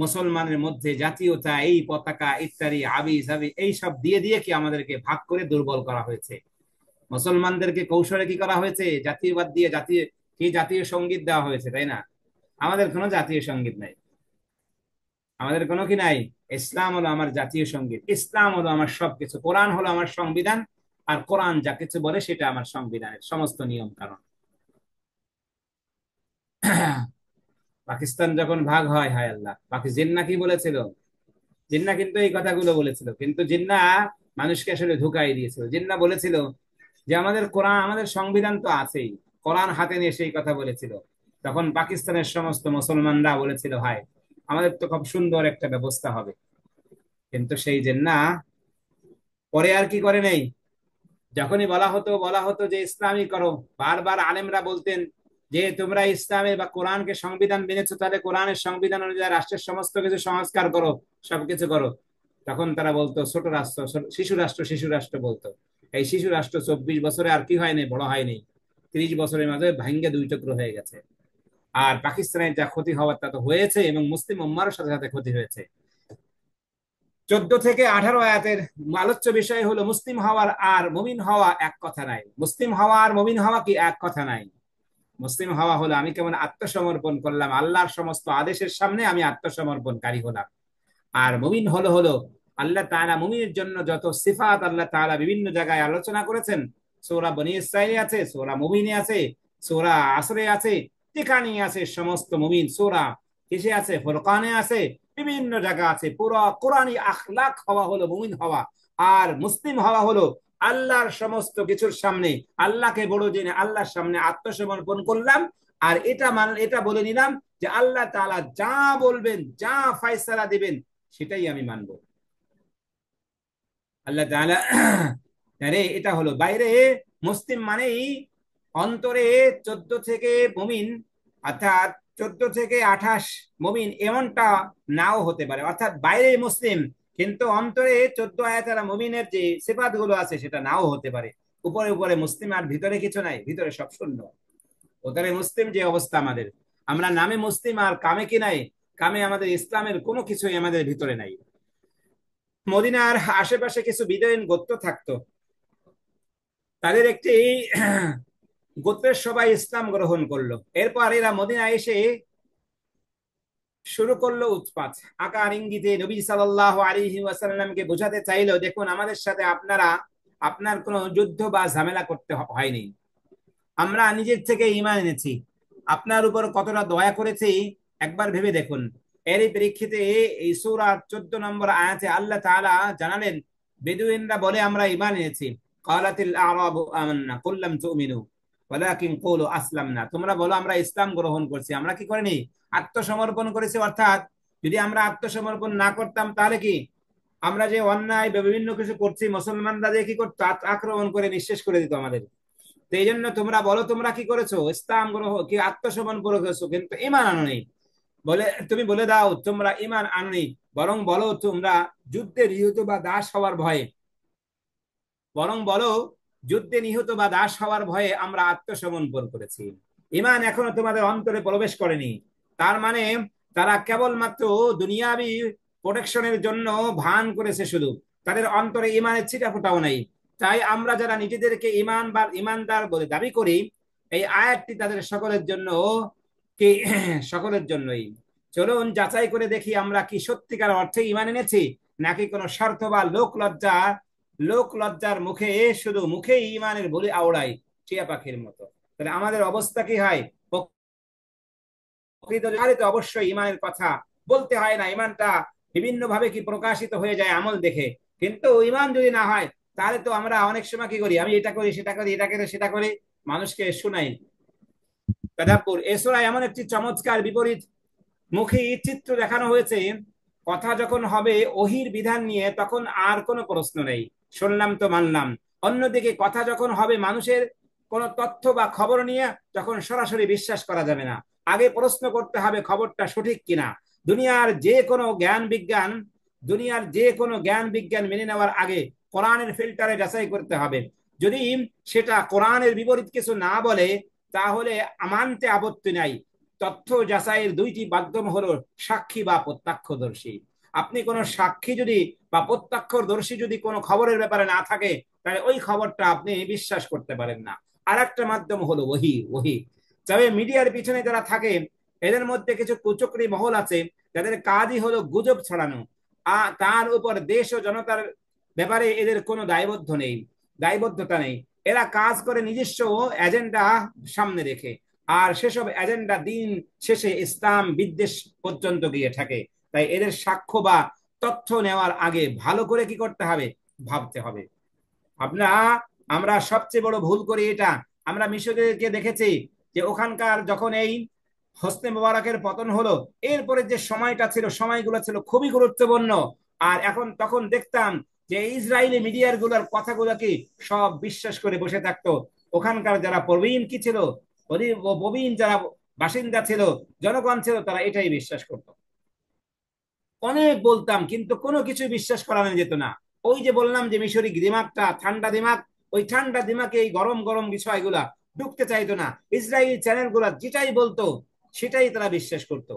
A: মুসলমানের মধ্যে জাতীয়তা, এই পতাকা ইত্যাদি আবি সাবি এইসব দিয়ে দিয়ে কি আমাদেরকে ভাগ করে দুর্বল করা হয়েছে। মুসলমানদেরকে কৌশলে কি করা হয়েছে, জাতীয়বাদ দিয়ে জাতীয় সঙ্গীত দেওয়া হয়েছে, তাই না? আমাদের কোনো জাতীয় সঙ্গীত নাই, আমাদের কোনো কি নাই। ইসলাম হলো আমার জাতীয় সঙ্গীত, ইসলাম হলো আমার সবকিছু, কোরআন হলো আমার সংবিধান, আর কোরআন যা কিছু বলে সেটা আমার সংবিধানের সমস্ত নিয়ম কারণ। পাকিস্তান যখন ভাগ হয়, হায় আল্লাহ, বাকি জিন্না কি বলেছিল? জিন্না কিন্তু এই কথাগুলো বলেছিল, কিন্তু জিন্না মানুষকে আসলে ধোঁকাই দিয়েছিল। জিন্না বলেছিল যে আমাদের কোরআন, আমাদের সংবিধান তো আছেই, কোরআন হাতে নিয়ে সেই কথা বলেছিল। তখন পাকিস্তানের সমস্ত মুসলমানরা বলেছিল, হায়, আমাদের তো খুব সুন্দর একটা ব্যবস্থা হবে। কিন্তু সেই জিন্না পরে আর কি করে নেই, যখনই বলা হতো যে ইসলামী করো, বারবার আলেমরা বলতেন যে তোমরা ইসলামের বা কোরআনকে সংবিধান মেনেছো, তাহলে কোরআনের সংবিধান অনুযায়ী রাষ্ট্রের সমস্ত কিছু সংস্কার করো, সবকিছু করো। তখন তারা বলতো ছোট রাষ্ট্র, শিশু রাষ্ট্র বলতো। এই শিশু রাষ্ট্র 24 বছরে আর কি হয়নি, বড় হয়নি, 30 বছরের মাঝে ভাঙ্গে দুই টুকরো হয়ে গেছে। আর পাকিস্তানের যা ক্ষতি হওয়ার তা তো হয়েছে, এবং মুসলিম উম্মাহর সাথে সাথে ক্ষতি হয়েছে। 14 থেকে 18 আয়াতের আলোচ্য বিষয় হলো, মুসলিম হওয়ার আর মুমিন হওয়া এক কথা নাই। মুসলিম হওয়া আর মুমিন হওয়া কি এক কথা নাই? মুসলিম হওয়া হলো আমি কেমন আত্মসমর্পণ করলাম, আল্লাহর সমস্ত আদেশের সামনে আমি আত্মসমর্পণকারী হলাম। আর মুমিন হলো আল্লাহ তাআলা মুমিনের জন্য যত সিফাত আল্লাহ তাআলা বিভিন্ন জায়গায় আলোচনা করেছেন, সূরা বনী ইসরাঈলে আছে, সূরা মুমিনে আছে, সূরা আসরে আছে, যেখানেই আছে সমস্ত মুমিন। সূরা কিসে আছে? ফুরকানে আছে, বিভিন্ন জায়গা আছে। পুরো কোরআনী আখলাক হওয়া হলো মুমিন হওয়া। আর মুসলিম হওয়া হলো আল্লাহর সমস্ত কিছুর সামনে, আল্লাহকে বড় জেনে আল্লাহর সামনে আত্মসমর্পণ করলাম। আর এটা বলে নিলাম যে আল্লাহ তাআলা যা বলবেন, যা ফয়সালা দিবেন, সেটাই আমি মানব। আল্লাহ তাআলা আরে এটা হলো বাইরে। মুসলিম মানেই অন্তরে 14 থেকে মুমিন, অর্থাৎ 14 থেকে 28 মুমিন, এমনটা নাও হতে পারে। অর্থাৎ বাইরে মুসলিম, কিন্তু অন্তরে 14 আয়াতের মুমিনের যে সিফাত গুলো আছে সেটা নাও হতে পারে। উপরে উপরে মুসলিম, আর ভিতরে কিছু নাই, ভিতরে সব শূন্য। ওতরে মুসলিম যে অবস্থা আমাদের, আমরা নামে মুসলিম আর কামে কি নাই, কামে আমাদের ইসলামের কোনো কিছুই আমাদের ভিতরে নাই। মদিনার আশেপাশে কিছু বিদয়ীন গোত্র থাকতো। তাদের একটি গোত্রের সবাই ইসলাম গ্রহণ করলো। এরপর এরা মদিনা এসে শুরু করলো উৎপাত। আকার ইঙ্গিতে নবী সাল্লাল্লাহু আলাইহি ওয়াসাল্লামকে বোঝাতে চাইলো, দেখুন আমাদের সাথে আপনার কোনো যুদ্ধ বা ঝামেলা করতে হয়নি, আমরা নিজের থেকে ঈমান এনেছি, আপনার উপর কতটা দয়া করেছি একবার ভেবে দেখুন। এরই প্রেক্ষিতে এই সূরা 14 নম্বর আয়াতে আল্লাহ তাআলা জানালেন, বেদুইনরা বলে আমরা ঈমান এনেছি। ক্বালাতিল আ'রাবু আমান্না কুল লাম তু'মিনু ওয়ালাকিন কুলু আসলামনা, তোমরা বলো আমরা ইসলাম গ্রহণ করছি, আমরা কি করিনি, আত্মসমর্পণ করেছি। অর্থাৎ যদি আমরা আত্মসমর্পণ না করতাম তাহলে কি আমরা যে অন্যায় বা বিভিন্ন কিছু করছি, মুসলমানরা যে কি করতো, আক্রমণ করে নিঃশেষ করে দিত আমাদের। তো এই জন্য তোমরা বলো তোমরা কি করেছো, ইসলাম গ্রহণ কি আত্মসমর্পণ করেছো, কিন্তু ঈমান আনো নাই। বলে তুমি বলে দাও তোমরা ঈমান আনোনি, বরং বলো তোমরা যুদ্ধে নিহত বা দাস হওয়ার ভয়ে, বরং বলো যুদ্ধে নিহত বা দাস হওয়ার ভয়ে আমরা আত্মসমর্পণ করেছি, ঈমান এখনো তোমাদের অন্তরে প্রবেশ করেনি। তার মানে তারা কেবলমাত্র দুনিয়াবি প্রোটেকশনের জন্য ভান করেছে শুধু, তাদের অন্তরে ঈমানের ছিটাফোঁটাও নাই। তাই আমরা যারা নিজেদেরকে ঈমান বা ঈমানদার বলে দাবি করি, এই আয়াতটি তাদের সকলের জন্য কি সকলের জন্যই। চলুন যাচাই করে দেখি আমরা কি সত্যিকার অর্থে ঈমান এনেছি, নাকি কোনো স্বার্থ বা লোক লজ্জার মুখে শুধু মুখে ঈমানের বলি আওড়াই টিয়া পাখির মতো। তাহলে আমাদের অবস্থা কি হয়, প্রকৃত তো অবশ্যই ঈমানের কথা বলতে হয় না, ঈমানটা বিভিন্ন ভাবে কি প্রকাশিত হয়ে যায় আমল দেখে। কিন্তু ঈমান যদি না হয় তাহলে তো আমরা অনেক সময় কি করি, আমি এটা করি সেটা করি, এটা করে সেটা করি, মানুষকে শুনাই। তাদাব্বুর এ সূরায় এমন একটি চমৎকার বিপরীত মুখী চিত্র দেখানো হয়েছে, কথা যখন হবে ওহির বিধান নিয়ে তখন আর কোনো প্রশ্ন নেই, শুনলাম তো মানলাম। অন্যদিকে কথা যখন হবে মানুষের কোনো তথ্য বা খবর নিয়ে, তখন সরাসরি বিশ্বাস করা যাবে না, আগে প্রশ্ন করতে হবে খবরটা সঠিক কিনা। দুনিয়ার যে কোনো জ্ঞান বিজ্ঞান দুনিয়ার যে কোনো জ্ঞান বিজ্ঞান মেনে নেওয়ার আগে কোরআনের ফিল্টারে যাচাই করতে হবে। যদি সেটা কোরআনের বিপরীত কিছু না বলে তাহলে মানতে আপত্তি নাই। তথ্য যাচাইয়ের দুইটি মাধ্যম হলো সাক্ষী বা প্রত্যক্ষদর্শী। আপনি কোনো সাক্ষী যদি বা প্রত্যক্ষদর্শী যদি কোনো খবরের ব্যাপারে না থাকে, তাহলে ওই খবরটা আপনি বিশ্বাস করতে পারেন না। আর একটা মাধ্যম হলো ওহী ওহী। তবে মিডিয়ার পিছনে যারা থাকে এদের মধ্যে কিছু কুচক্রী মহল আছে, যাদের কাজই হলো গুজব ছড়ানো। তার উপর দেশ ও জনতার ব্যাপারে এদের কোনো দায়বদ্ধতা নেই। এরা কাজ করে নিজস্ব এজেন্ডা সামনে রেখে, আর সেসব এজেন্ডা দিন শেষে ইসলাম বিদ্বেষ পর্যন্ত গিয়ে থাকে। তাই এদের সাক্ষ্য বা তথ্য নেওয়ার আগে ভালো করে কি করতে হবে, ভাবতে হবে। আমরা আমরা সবচেয়ে বড় ভুল করি এটা, আমরা মিশরকে দেখেছি যে ওখানকার যখন এই হোসনে মোবারকের পতন হলো, এরপরে যে সময়টা ছিল সময়গুলো ছিল খুবই গুরুত্বপূর্ণ। আর এখন তখন দেখতাম যে ইসরায়েলি মিডিয়ার গুলোর কথাগুলোকে সব বিশ্বাস করে বসে থাকতো। ওখানকার যারা প্রবীণ কি ছিল, প্রবীণ যারা বাসিন্দা ছিল, জনগণ ছিল, তারা এটাই বিশ্বাস করতো। অনেক বলতাম কিন্তু কোনো কিছু বিশ্বাস করানো যেত না। ওই যে বললাম যে মিশরি দিমাগটা ঠান্ডা দিমাগ, ওই ঠান্ডা দিমাগে এই গরম গরম বিষয়গুলা ঢুকতে চাইতো না। ইসরায়েলি চ্যানেলগুলা যেটাই বলতো সেটাই তারা বিশ্বাস করতো।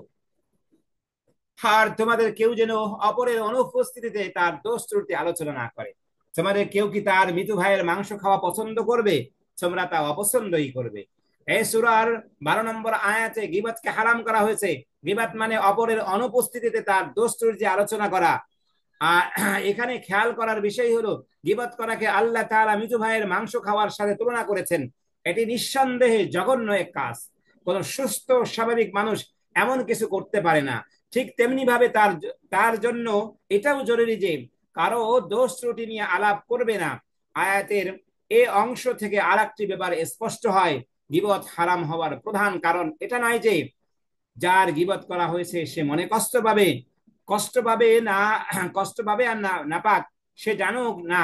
A: আর তোমাদের কেউ যেন অপরের অনুপস্থিতিতে তার দোষ ত্রুটি আলোচনা না করে। তোমাদের কেউ কি তার মৃত ভাইয়ের মাংস খাওয়া পছন্দ করবে, তোমরা তা অপছন্দই করবে। এই সূরার 12 নম্বর আয়াতে গীবতকে হারাম করা হয়েছে। গীবত মানে অপরের অনুপস্থিতিতে তার দোষ ত্রুটি আলোচনা করা। আর এখানে খেয়াল করার বিষয় হলো, গীবত করাকে আল্লাহ তাআলা মৃত ভাইয়ের মাংস খাওয়ার সাথে তুলনা করেছেন। এটি নিঃসন্দেহে জঘন্য এক কাজ, কোন সুস্থ স্বাভাবিক মানুষ এমন কিছু করতে পারে না। ঠিক তেমনি ভাবে তার তার জন্য এটাও জরুরি যে কারো দোষ ত্রুটি নিয়ে আলাপ করবে না। আয়াতের এ অংশ থেকে আর একটি ব্যাপার স্পষ্ট হয়, গীবত হারাম হওয়ার প্রধান কারণ এটা নয় যে যার গীবত করা হয়েছে সে মনে কষ্ট পাবে না, কষ্ট পাবে আর না না পাক সে জানুক না,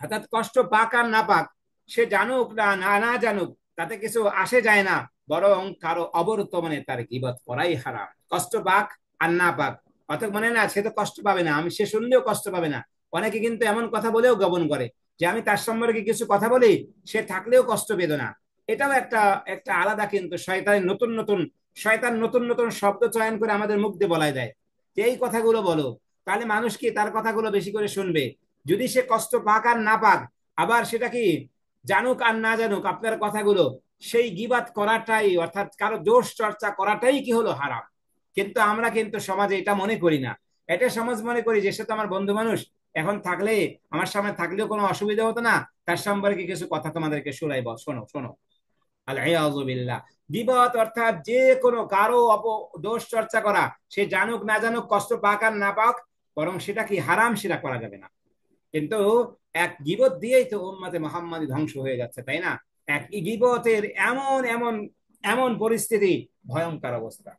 A: অর্থাৎ কষ্ট পাক আর না পাক সে জানুক না না না জানুক তাতে কিছু আসে যায় না, বরং কারো অবর্তমানে তার গীবত করাই হারাম। কষ্ট পাক আর না পাক, অর্থাৎ মানে না সে তো কষ্ট পাবে না, আমি সে শুনলেও কষ্ট পাবে না। অনেকে কিন্তু এমন কথা বলেও গোপন করে যে আমি তার সম্পর্কে কিছু কথা বলি, সে থাকলেও কষ্ট পেত না। এটাও একটা একটা আলাদা, কিন্তু শয়তান নতুন নতুন শব্দ চয়ন করে আমাদের মুখ দিয়ে বলাই দেয় যে এই কথাগুলো বলো। তাহলে মানুষ কি তার কথাগুলো বেশি করে শুনবে? যদি সে কষ্ট পাক আর না পাক, আবার সেটা কি জানুক আর না জানুক আপনার কথাগুলো, সেই গীবাত করাটাই অর্থাৎ কারো দোষ চর্চা করাটাই কি হলো হারাম। কিন্তু আমরা কিন্তু সমাজে এটা মনে করি না। এটা সমাজ মনে করি যে সে তো আমার বন্ধু মানুষ, এখন থাকলে, আমার সামনে থাকলেও কোনো অসুবিধা হতো না, তার সম্পর্কে কিছু কথা তোমাদেরকে শোনাইব, শোনো শোনো। আলহামদুলিল্লাহ। গীবত অর্থাৎ যে কোনো কারো দোষ চর্চা করা, সে জানুক না জানুক, কষ্ট পাক আর না পাক, বরং সেটা কি হারাম, সেটা করা যাবে না। কিন্তু এক গীবত দিয়েই তো উম্মতে মুহাম্মাদি ধ্বংস হয়ে যাচ্ছে, তাই না? এক গীবতের এমন এমন এমন পরিস্থিতি, ভয়ঙ্কর অবস্থা।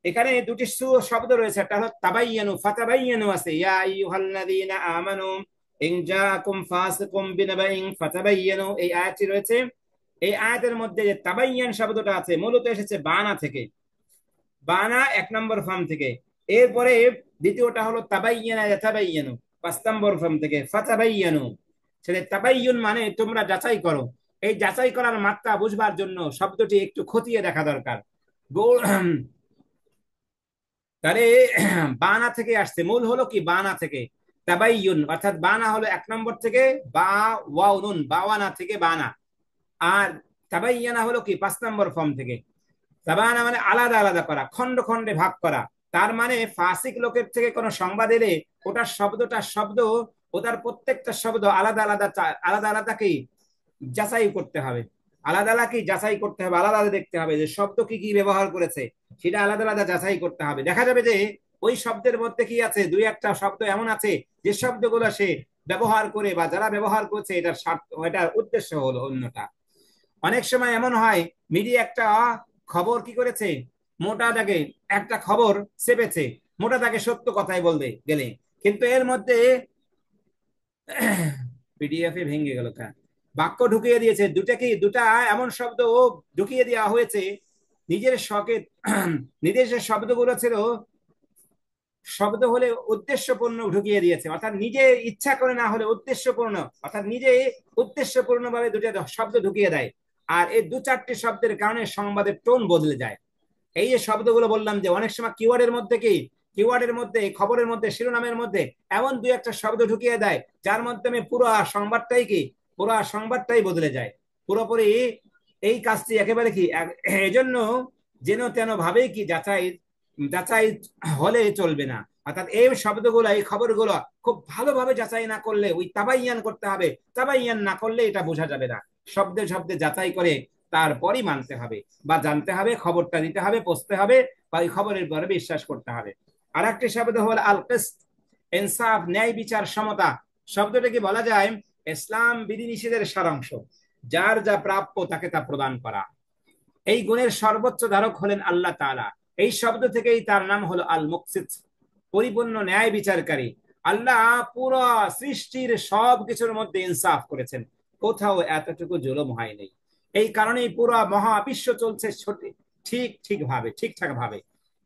A: এখানে দুটি শব্দ রয়েছে, একটা হলো তাবাইয়ানু, ফাতাবাইয়ানু আছে, ইয়া আইয়ুহাল্লাযীনা আমানু ইন জাআকুম ফাসিকুম বিনাবাইন ফাতাবাইয়ানু, এই আয়াতটি রয়েছে। এই আয়াতের মধ্যে যে তাবাইয়ান শব্দটা আছে, মূলত এসেছে বানা থেকে। বানা এক নম্বর ফর্ম থেকে। এরপরে দ্বিতীয়টা হলো তাবাইয়ানা ইয়াতাবাইয়ানু, পাঁচ নম্বর ফর্ম থেকে ফাতাবাইয়ানু। সেটা তাবাইয়ুন মানে তোমরা যাচাই করো। এই যাচাই করার মাত্রা বুঝবার জন্য শব্দটি একটু খতিয়ে দেখা দরকার। তাহলে বানা থেকে আসছে, মূল হলো কি বানা থেকে। তাবাইয়ুন অর্থাৎ বানা হলো এক নম্বর থেকে, বা ওয়াও নুন, বাওয়ানা থেকে বানা। আর তাবাইয়ানা হলো কি পাঁচ নম্বর ফর্ম থেকে। তাবায়ানা মানে আলাদা আলাদা করা, খন্ড খন্ডে ভাগ করা। তার মানে ফাসিক লোকের থেকে কোনো সংবাদ এলে ওটার শব্দ, ওটার প্রত্যেকটা শব্দ আলাদা আলাদা, আলাদা আলাদা কি যাচাই করতে হবে। আলাদা আলাদা কি যাচাই করতে হবে, আলাদা আলাদা দেখতে হবে যে শব্দ কি কি ব্যবহার করেছে, সেটা আলাদা আলাদা যাচাই করতে হবে। দেখা যাবে যে ওই শব্দের মধ্যে কি আছে, দুই একটা শব্দ এমন আছে যে শব্দগুলো সে ব্যবহার করে বা যারা ব্যবহার করছে এটার স্বার্থ, এটার উদ্দেশ্য হলো অন্যটা। অনেক সময় এমন হয়, মিডিয়া একটা খবর কি করেছে, মোটা দাগে একটা খবর চেপেছে, মোটা দাগে সত্য কথাই বলতে গেলে, কিন্তু এর মধ্যে পিডিএফ এ ভেঙে গেল কা, বাক্য ঢুকিয়ে দিয়েছে, দুটা এমন শব্দ ঢুকিয়ে দেওয়া হয়েছে, নিজের শখে নিজের যে শব্দগুলো ছিল, শব্দ হলে উদ্দেশ্যপূর্ণ ঢুকিয়ে দিয়েছে, অর্থাৎ নিজে ইচ্ছা করে না হলে উদ্দেশ্যপূর্ণ, অর্থাৎ নিজে উদ্দেশ্যপূর্ণ ভাবে দুটো শব্দ ঢুকিয়ে দেয়। আর এই দু চারটি শব্দের কারণে সংবাদের টোন বদলে যায়। এই যে শব্দগুলো বললাম, যে অনেক সময় কিওয়ার্ডের মধ্যে কি, কিওয়ার্ডের মধ্যে, খবরের মধ্যে, শিরোনামের মধ্যে এমন দুই একটা শব্দ ঢুকিয়ে দেয় যার মাধ্যমে পুরো সংবাদটাই কি, পুরো সংবাদটাই বদলে যায় পুরোপুরি। এই কাজটি একেবারে কি, এজন্য যেন তেন ভাবেই কি যাচাই যাচাই হলে চলবে না। অর্থাৎ এই শব্দগুলো, এই খবরগুলো খুব ভালোভাবে যাচাই না করলে, ওই তাবাইয়ান করতে হবে, তাবাইয়ান না করলে এটা বোঝা যাবে না। শব্দে শব্দে যাচাই করে তারপরই মানতে হবে বা জানতে হবে, খবরটা দিতে হবে, পৌঁছতে হবে, বা ওই খবরের পরে বিশ্বাস করতে হবে। আর একটি শব্দ হল আল কিসত, ইনসাফ, ন্যায় বিচার, সমতা। শব্দটা কি বলা যায় ইসলাম বিধিনিষেধের সারাংশ, যার যা প্রাপ্য তাকে তা প্রদান করা। এই গুণের সর্বোচ্চ ধারক হলেন আল্লাহ তাআলা। এই শব্দ থেকেই তার নাম হলো আল মুকসিত, পরিপূর্ণ ন্যায় বিচারকারী। আল্লাহ পুরো সৃষ্টির সব কিছুর মধ্যে ইনসাফ করেছেন, কোথাও এতটুকু জুলুম হয়নি। এই কারণেই পুরো মহাবিশ্ব চলছে ঠিক ঠিকঠাক ভাবে,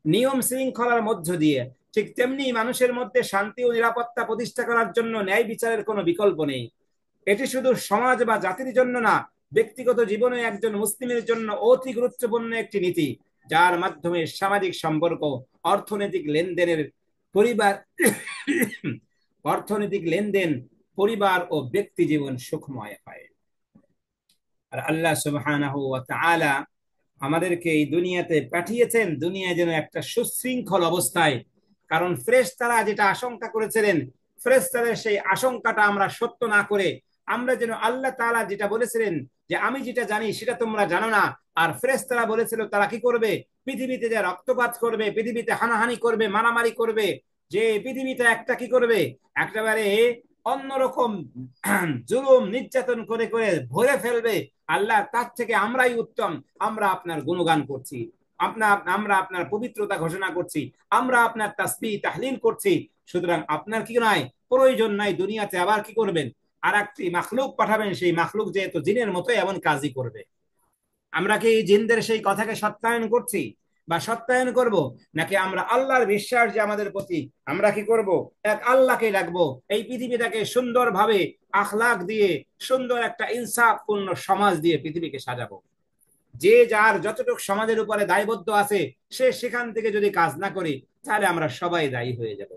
A: নিয়ম শৃঙ্খলার মধ্য দিয়ে। ঠিক তেমনি মানুষের মধ্যে শান্তি ও নিরাপত্তা প্রতিষ্ঠা করার জন্য ন্যায় বিচারের কোনো বিকল্প নেই। এটি শুধু সমাজ বা জাতির জন্য না, ব্যক্তিগত জীবনে একজন মুসলিমের জন্য অতি গুরুত্বপূর্ণ একটি নীতি, যার মাধ্যমে সামাজিক সম্পর্ক, অর্থনৈতিক লেনদেনের পরিবার অর্থনৈতিক লেনদেন, পরিবার ও ব্যক্তি জীবন সুখময় হয়। আর আল্লাহ সুবহানাহু ওয়া তাআলা আমাদেরকে এই দুনিয়াতে পাঠিয়েছেন, দুনিয়া যেন একটা সুশৃঙ্খল অবস্থায়। কারণ ফেরেশতারা যেটা আশঙ্কা করেছিলেন, ফেরেশতাদের সেই আশঙ্কাটা আমরা সত্য না করে, আমরা যেন আল্লাহ তাআলা যেটা বলেছিলেন যে আমি যেটা জানি সেটা তোমরা জানো না, আর ফেরেশতারা বলেছিল তারা কি করবে, পৃথিবীতে যে রক্তপাত করবে, পৃথিবীতে হানাহানি করবে, মারামারি করবে, যে পৃথিবীতে একটা কি করবে, একেবারে অন্যরকম জুলুম নির্যাতন করে করে ভরে ফেলবে, আল্লাহ তার থেকে আমরাই উত্তম। আমরা আপনার গুণগান করছি, আমরা আপনার পবিত্রতা ঘোষণা করছি, আমরা আপনার তাসবিহ তাহলিল করছি। সুতরাং আপনার কি নাই, প্রয়োজন নাই দুনিয়াতে আবার কি করবেন, আর একটি মাখলুক পাঠাবেন, সেই মাখলুক যেহেতু জিনের মতো এমন কাজই করবে। আমরা কি জিনদের সেই কথাকে সত্যায়ন করছি বা সত্যায়ন করব, নাকি আমরা আল্লাহর বিশ্বাস যে আমাদের প্রতি, আমরা কি করব, এক আল্লাহকে রাখবো, এই পৃথিবীটাকে সুন্দরভাবে আখলাক দিয়ে, সুন্দর একটা ইনসাফপূর্ণ সমাজ দিয়ে পৃথিবীকে সাজাবো। যে যার যতটুকু সমাজের উপরে দায়বদ্ধ আছে, সে সেখান থেকে যদি কাজ না করি, তাহলে আমরা সবাই দায়ী হয়ে যাব।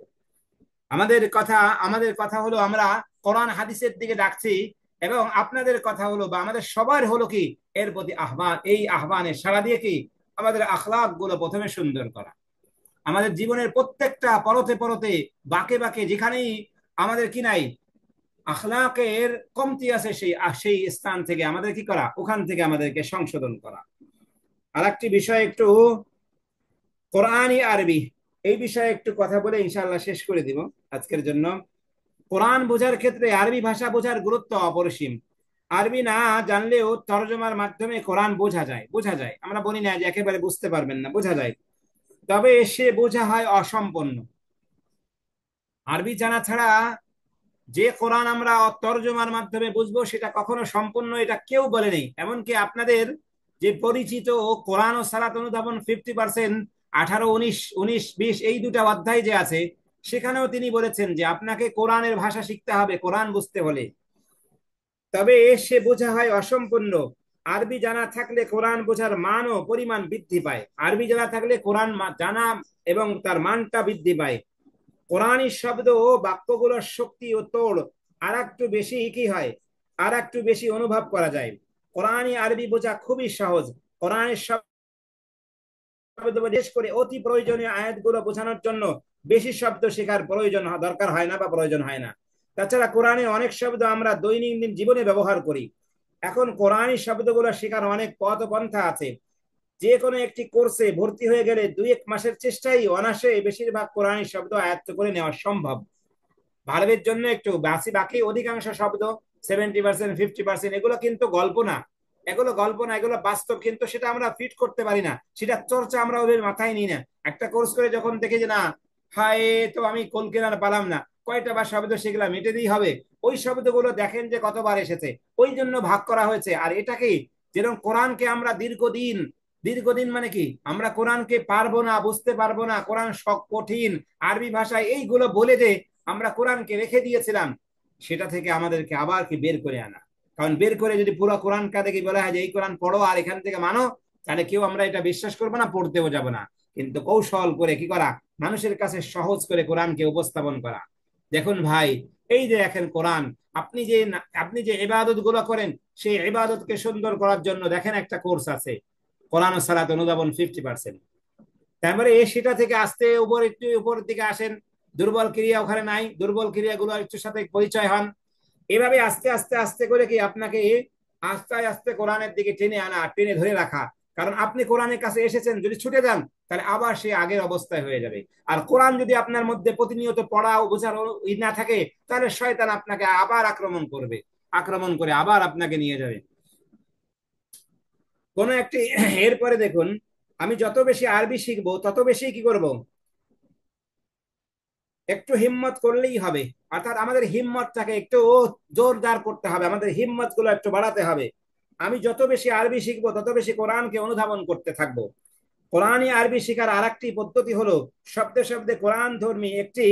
A: আমাদের কথা হলো আমরা কোরআন হাদিসের দিকে ডাকছি, এবং আপনাদের কথা হলো বা আমাদের সবার হলো কি এর প্রতি আহ্বান, এই আহ্বানে সাড়া দিয়ে কি আমাদের আখলাক গুলো প্রথমে সুন্দর করা। আমাদের জীবনের প্রত্যেকটা পরতে পরতে, বাঁকে বাঁকে যেখানেই আমাদের কি নাই, আখলাকের কমতি আছে, সেই স্থান থেকে আমাদের কি করা, ওখান থেকে আমাদেরকে সংশোধন করা। আর একটি বিষয় একটু, কোরআনই আরবি, এই বিষয়ে একটু কথা বলে ইনশাআল্লাহ শেষ করে দিব আজকের জন্য। কোরআন বোঝার ক্ষেত্রে আরবি ভাষা বোঝার গুরুত্ব অপরিসীম। আরবি না জানলেও তরজমার মাধ্যমে কোরআন বোঝা যায়, আমরা বলি না যে একেবারে বুঝতে পারবেন না, বোঝা যায়, তবে সে বোঝা হয় অসম্পূর্ণ। আরবি জানা ছাড়া যে কোরআন আমরা তরজমার মাধ্যমে বুঝবো সেটা কখনো সম্পূর্ণ, এটা কেউ বলেনি। এমনকি আপনাদের যে পরিচিত কোরআন ও সালাত অনুধাবন 50%, 18, 19, 19, 20 এই দুটা অধ্যায় যে আছে, সেখানেও তিনি বলেছেন যে আপনাকে কোরআনের ভাষা শিখতে হবে কোরআন বুঝতে হলে, তবে সে বোঝা হয় অসম্পূর্ণ। আরবি জানা থাকলে কোরআন বোঝার মান ও পরিমাণ বৃদ্ধি পায়। আরবি জানা থাকলে কোরআন জানা এবং তার মানটা বৃদ্ধি পায়। কোরআনী শব্দ ও বাক্যগুলোর শক্তি ও তোড় আর একটু বেশি কি হয়, আর একটু বেশি অনুভব করা যায়। কোরআনী আরবি বোঝা খুবই সহজ। কোরআনের শব্দ বিশেষ করে অতি প্রয়োজনীয় আয়াতগুলো বোঝানোর জন্য বেশি শব্দ শেখার দরকার হয় না বা প্রয়োজন হয় না। তাছাড়া কোরআনে অনেক শব্দ আমরা দৈনন্দিন জীবনে ব্যবহার করি। এখন কোরআনী শব্দগুলো শেখার অনেক পথ পন্থা আছে। যে কোনো একটি কোর্সে ভর্তি হয়ে গেলে 2-1 মাসের চেষ্টাই অনায়াসে বেশিরভাগ কোরআনী শব্দ আয়ত্ত করে নেওয়া সম্ভব। ভারতের জন্য একটু বাকি অধিকাংশ শব্দ, 70%, 50%, এগুলো কিন্তু গল্প না, এগুলো বাস্তব, কিন্তু সেটা আমরা ফিট করতে পারি না, সেটা চর্চা আমরা ওদের মাথায় নিই না। একটা কোর্স করে যখন দেখে যে না, হায় তো আমি কোল কেনার পালাম না, কয়টা বা শব্দ সেগুলা মেটে হবে, ওই শব্দগুলো দেখেন যে কতবার এসেছে, ওই জন্য ভাগ করা হয়েছে। আর এটাকে যেরকম কোরআনকে আমরা দীর্ঘদিন, দীর্ঘদিন মানে কি, আমরা কোরআনকে পারবো না, বুঝতে পারবো না, কোরআন কঠিন, আরবি ভাষায় এইগুলো বলে যে আমরা কোরআনকে রেখে দিয়েছিলাম, সেটা থেকে আমাদেরকে আবার কি বের করে আনা। কারণ বের করে যদি পুরো কোরআন কাদেরকে বলা হয় যে এই কোরআন পড়ো আর এখান থেকে মানো, তাহলে কেউ আমরা এটা বিশ্বাস করবো না, পড়তেও যাব না। কিন্তু কৌশল করে কি করা, মানুষের কাছে সহজ করে কোরআনকে উপস্থাপন করা। দেখুন ভাই, এই যে দেখেন কোরআন, আপনি যে ইবাদত গুলো করেন, সেই ইবাদতকে সুন্দর করার জন্য দেখেন একটা কোর্স আছে, কোরআন ও সালাত অনুধাবন 50%। তারপরে সেটা থেকে আস্তে উপর, একটু উপরের দিকে আসেন, দুর্বল ক্রিয়া ওখানে নাই, দুর্বল ক্রিয়াগুলো একটু সাথে পরিচয় হন। এভাবে আস্তে আস্তে আস্তে করে কি আপনাকে আস্তে আস্তে কোরআনের দিকে টেনে আনা, টেনে ধরে রাখা। কারণ আপনি কোরআনের কাছে এসেছেন, যদি ছুটে যান তাহলে আবার সে আগের অবস্থায় হয়ে যাবে। আর কোরআন যদি আপনার মধ্যে প্রতিনিয়ত পড়া ও বোঝার না থাকে, তাহলে শয়তান আপনাকে আবার আক্রমণ করবে, আক্রমণ করে আবার আপনাকে নিয়ে যাবে কোন একটি। এরপরে দেখুন, আমি যত বেশি আরবি শিখবো তত বেশি কি করব, একটু হিম্মত করলেই হবে। অর্থাৎ আমাদের হিম্মতটাকে একটু জোরদার করতে হবে, আমাদের হিম্মত গুলো একটু বাড়াতে হবে। আমি যত বেশি আরবি শিখবো তত বেশি কোরআনকে অনুধাবন করতে থাকবো। কোরআনই আরবি শেখার আর একটি পদ্ধতি হলো শব্দে শব্দে কোরআন ধর্মী একটি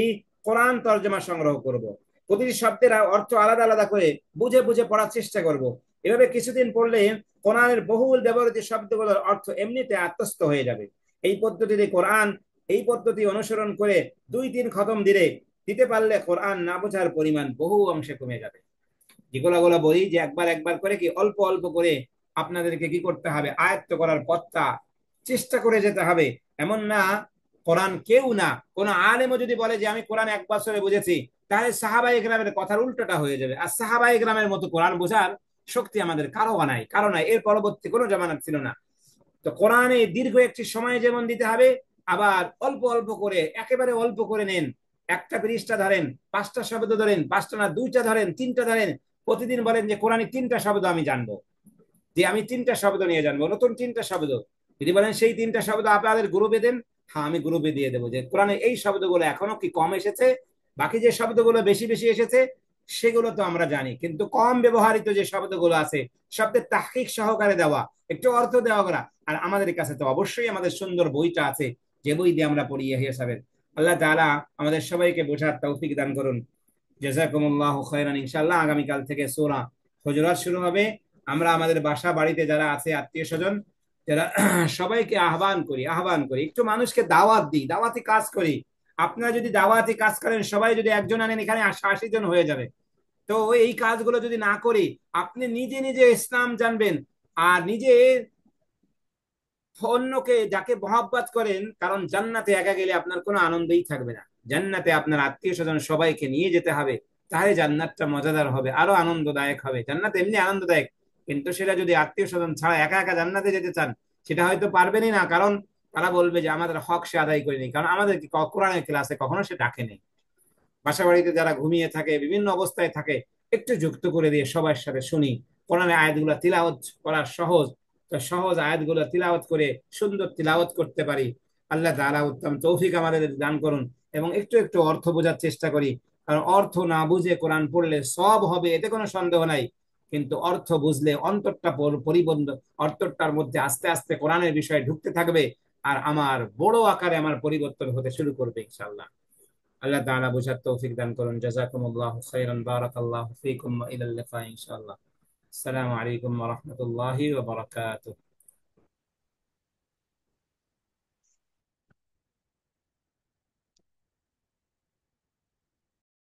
A: কোরআন তর্জমা সংগ্রহ করব। প্রতিটি শব্দের অর্থ আলাদা আলাদা করে বুঝে বুঝে পড়ার চেষ্টা করব। এভাবে কিছুদিন পড়লে কোরআনের বহুল ব্যবহৃত শব্দগুলোর অর্থ এমনিতে আত্মস্থ হয়ে যাবে। এই পদ্ধতিতে কোরআন, এই পদ্ধতি অনুসরণ করে 2-3 খতম দিতে পারলে কোরআন না বোঝার পরিমাণ বহু অংশে কমে যাবে। যেগুলো বলি যে একবার একবার করে কি অল্প অল্প করে আপনাদেরকে কি করতে হবে, আয়ত্ত করার পথটা চেষ্টা করে যেতে হবে। এমন না, কোরআন কেউ না, কোন আলেমও যদি বলে যে আমি কোরআন 1 বছরে বুঝেছি, তাহলে সাহাবায়ে কেরামের কথার উল্টোটা হয়ে যাবে। আর সাহাবায়ে কেরামের মতো কোরআন বোঝার শক্তি আমাদের কারো নাই, এর পরবর্তী কোনো জামানাত ছিল না। তো কোরআনে দীর্ঘ একটি সময় যেমন দিতে হবে, আবার অল্প অল্প করে, একেবারে অল্প করে নেন। একটা পৃষ্ঠা ধরেন, 5টা শব্দ ধরেন, 5টা না 2টা ধরেন, 3টা ধরেন। প্রতিদিন বলেন যে কোরআনে 3টা শব্দ আমি জানবো, যে আমি 3টা শব্দ নিয়ে জানবো, নতুন 3টা শব্দ। যদি বলেন সেই 3টা শব্দ আপনাদের গ্রুপে দেন, হ্যাঁ আমি গ্রুপে দিয়ে দেবো যে কোরআনে এই শব্দগুলো এখনো কি কম এসেছে, বাকি যে শব্দগুলো বেশি বেশি এসেছে সেগুলো তো আমরা জানি, কিন্তু কম ব্যবহৃত যে শব্দগুলো আছে, শব্দের তাহকিক সহকারে দেওয়া, একটু অর্থ দেওয়া করা। আর আমাদের কাছে তো অবশ্যই আমাদের সুন্দর বইটা আছে, যে বই দিয়ে আমরা পড়ি ইহা সাহেব। আল্লাহ তাআলা আমাদের সবাইকে বোঝার তৌফিক দান করুন। জাযাকুমুল্লাহু খায়রান। ইনশাআল্লাহ আগামীকাল থেকে সূরা হুজুরাত শুরু হবে। আমরা আমাদের বাসা বাড়িতে যারা আছে আত্মীয় স্বজন, যারা, সবাইকে আহ্বান করি একটু মানুষকে দাওয়াত দিই, দাওয়াতি কাজ করি। আপনারা যদি দাওয়াতি কাজ করেন, সবাই যদি একজন আনেন, এখানে 80 জন হয়ে যাবে। তো এই কাজগুলো যদি না করি, আপনি নিজে নিজে ইসলাম জানবেন আর নিজে অন্যকে যাকে মহাব্বত করেন, কারণ জান্নাতে একা গেলে আপনার কোনো আনন্দই থাকবে না। জান্নাতে আপনার আত্মীয় স্বজন সবাইকে নিয়ে যেতে হবে, তাহলে জান্নাতটা মজাদার হবে, আরো আনন্দদায়ক হবে। জান্নাত এমনি আনন্দদায়ক, কিন্তু সেটা যদি আত্মীয় স্বজন ছাড়া একা একা জান্নাতে যেতে চান, সেটা হয়তো পারবেনই না। কারণ তারা বলবে যে আমাদের হক সে আদায় করেনি, কারণ আমাদের কোরআনের ক্লাসে কখনো সে ডাকেনি। বাসা বাড়িতে যারা ঘুমিয়ে থাকে, বিভিন্ন অবস্থায় থাকে, একটু যুক্ত করে দিয়ে সবার সাথে শুনি। কোরআনের আয়াতগুলো তিলাওয়াত করা সহজ, তো সহজ আয়াতগুলো তিলাওয়াত করে সুন্দর তিলাওয়াত করতে পারি। আল্লাহ তাআলা উত্তম তৌফিক আমাদের দান করুন, এবং একটু একটু অর্থ বোঝার চেষ্টা করি। কারণ অর্থ না বুঝে কোরআন পড়লে সব হবে, এতে কোনো সন্দেহ নাই, কিন্তু অর্থ বুঝলে অন্তরটা পরিবন্ধ, অন্তরটার মধ্যে আস্তে আস্তে কোরআনের বিষয়ে ঢুকতে থাকবে, আর আমার বড় আকারে আমার পরিবর্তন হতে শুরু করবে ইনশাআল্লাহ। আল্লাহ তাআলা বুঝার তৌফিক দান করুন। জাযাকুমুল্লাহু খাইরান, বারাকাল্লাহু ফীকুম, ওয়া ইলাল লিকাই ইনশাআল্লাহ। আসসালামু আলাইকুম ওয়া রাহমাতুল্লাহি ওয়া বারাকাতুহু।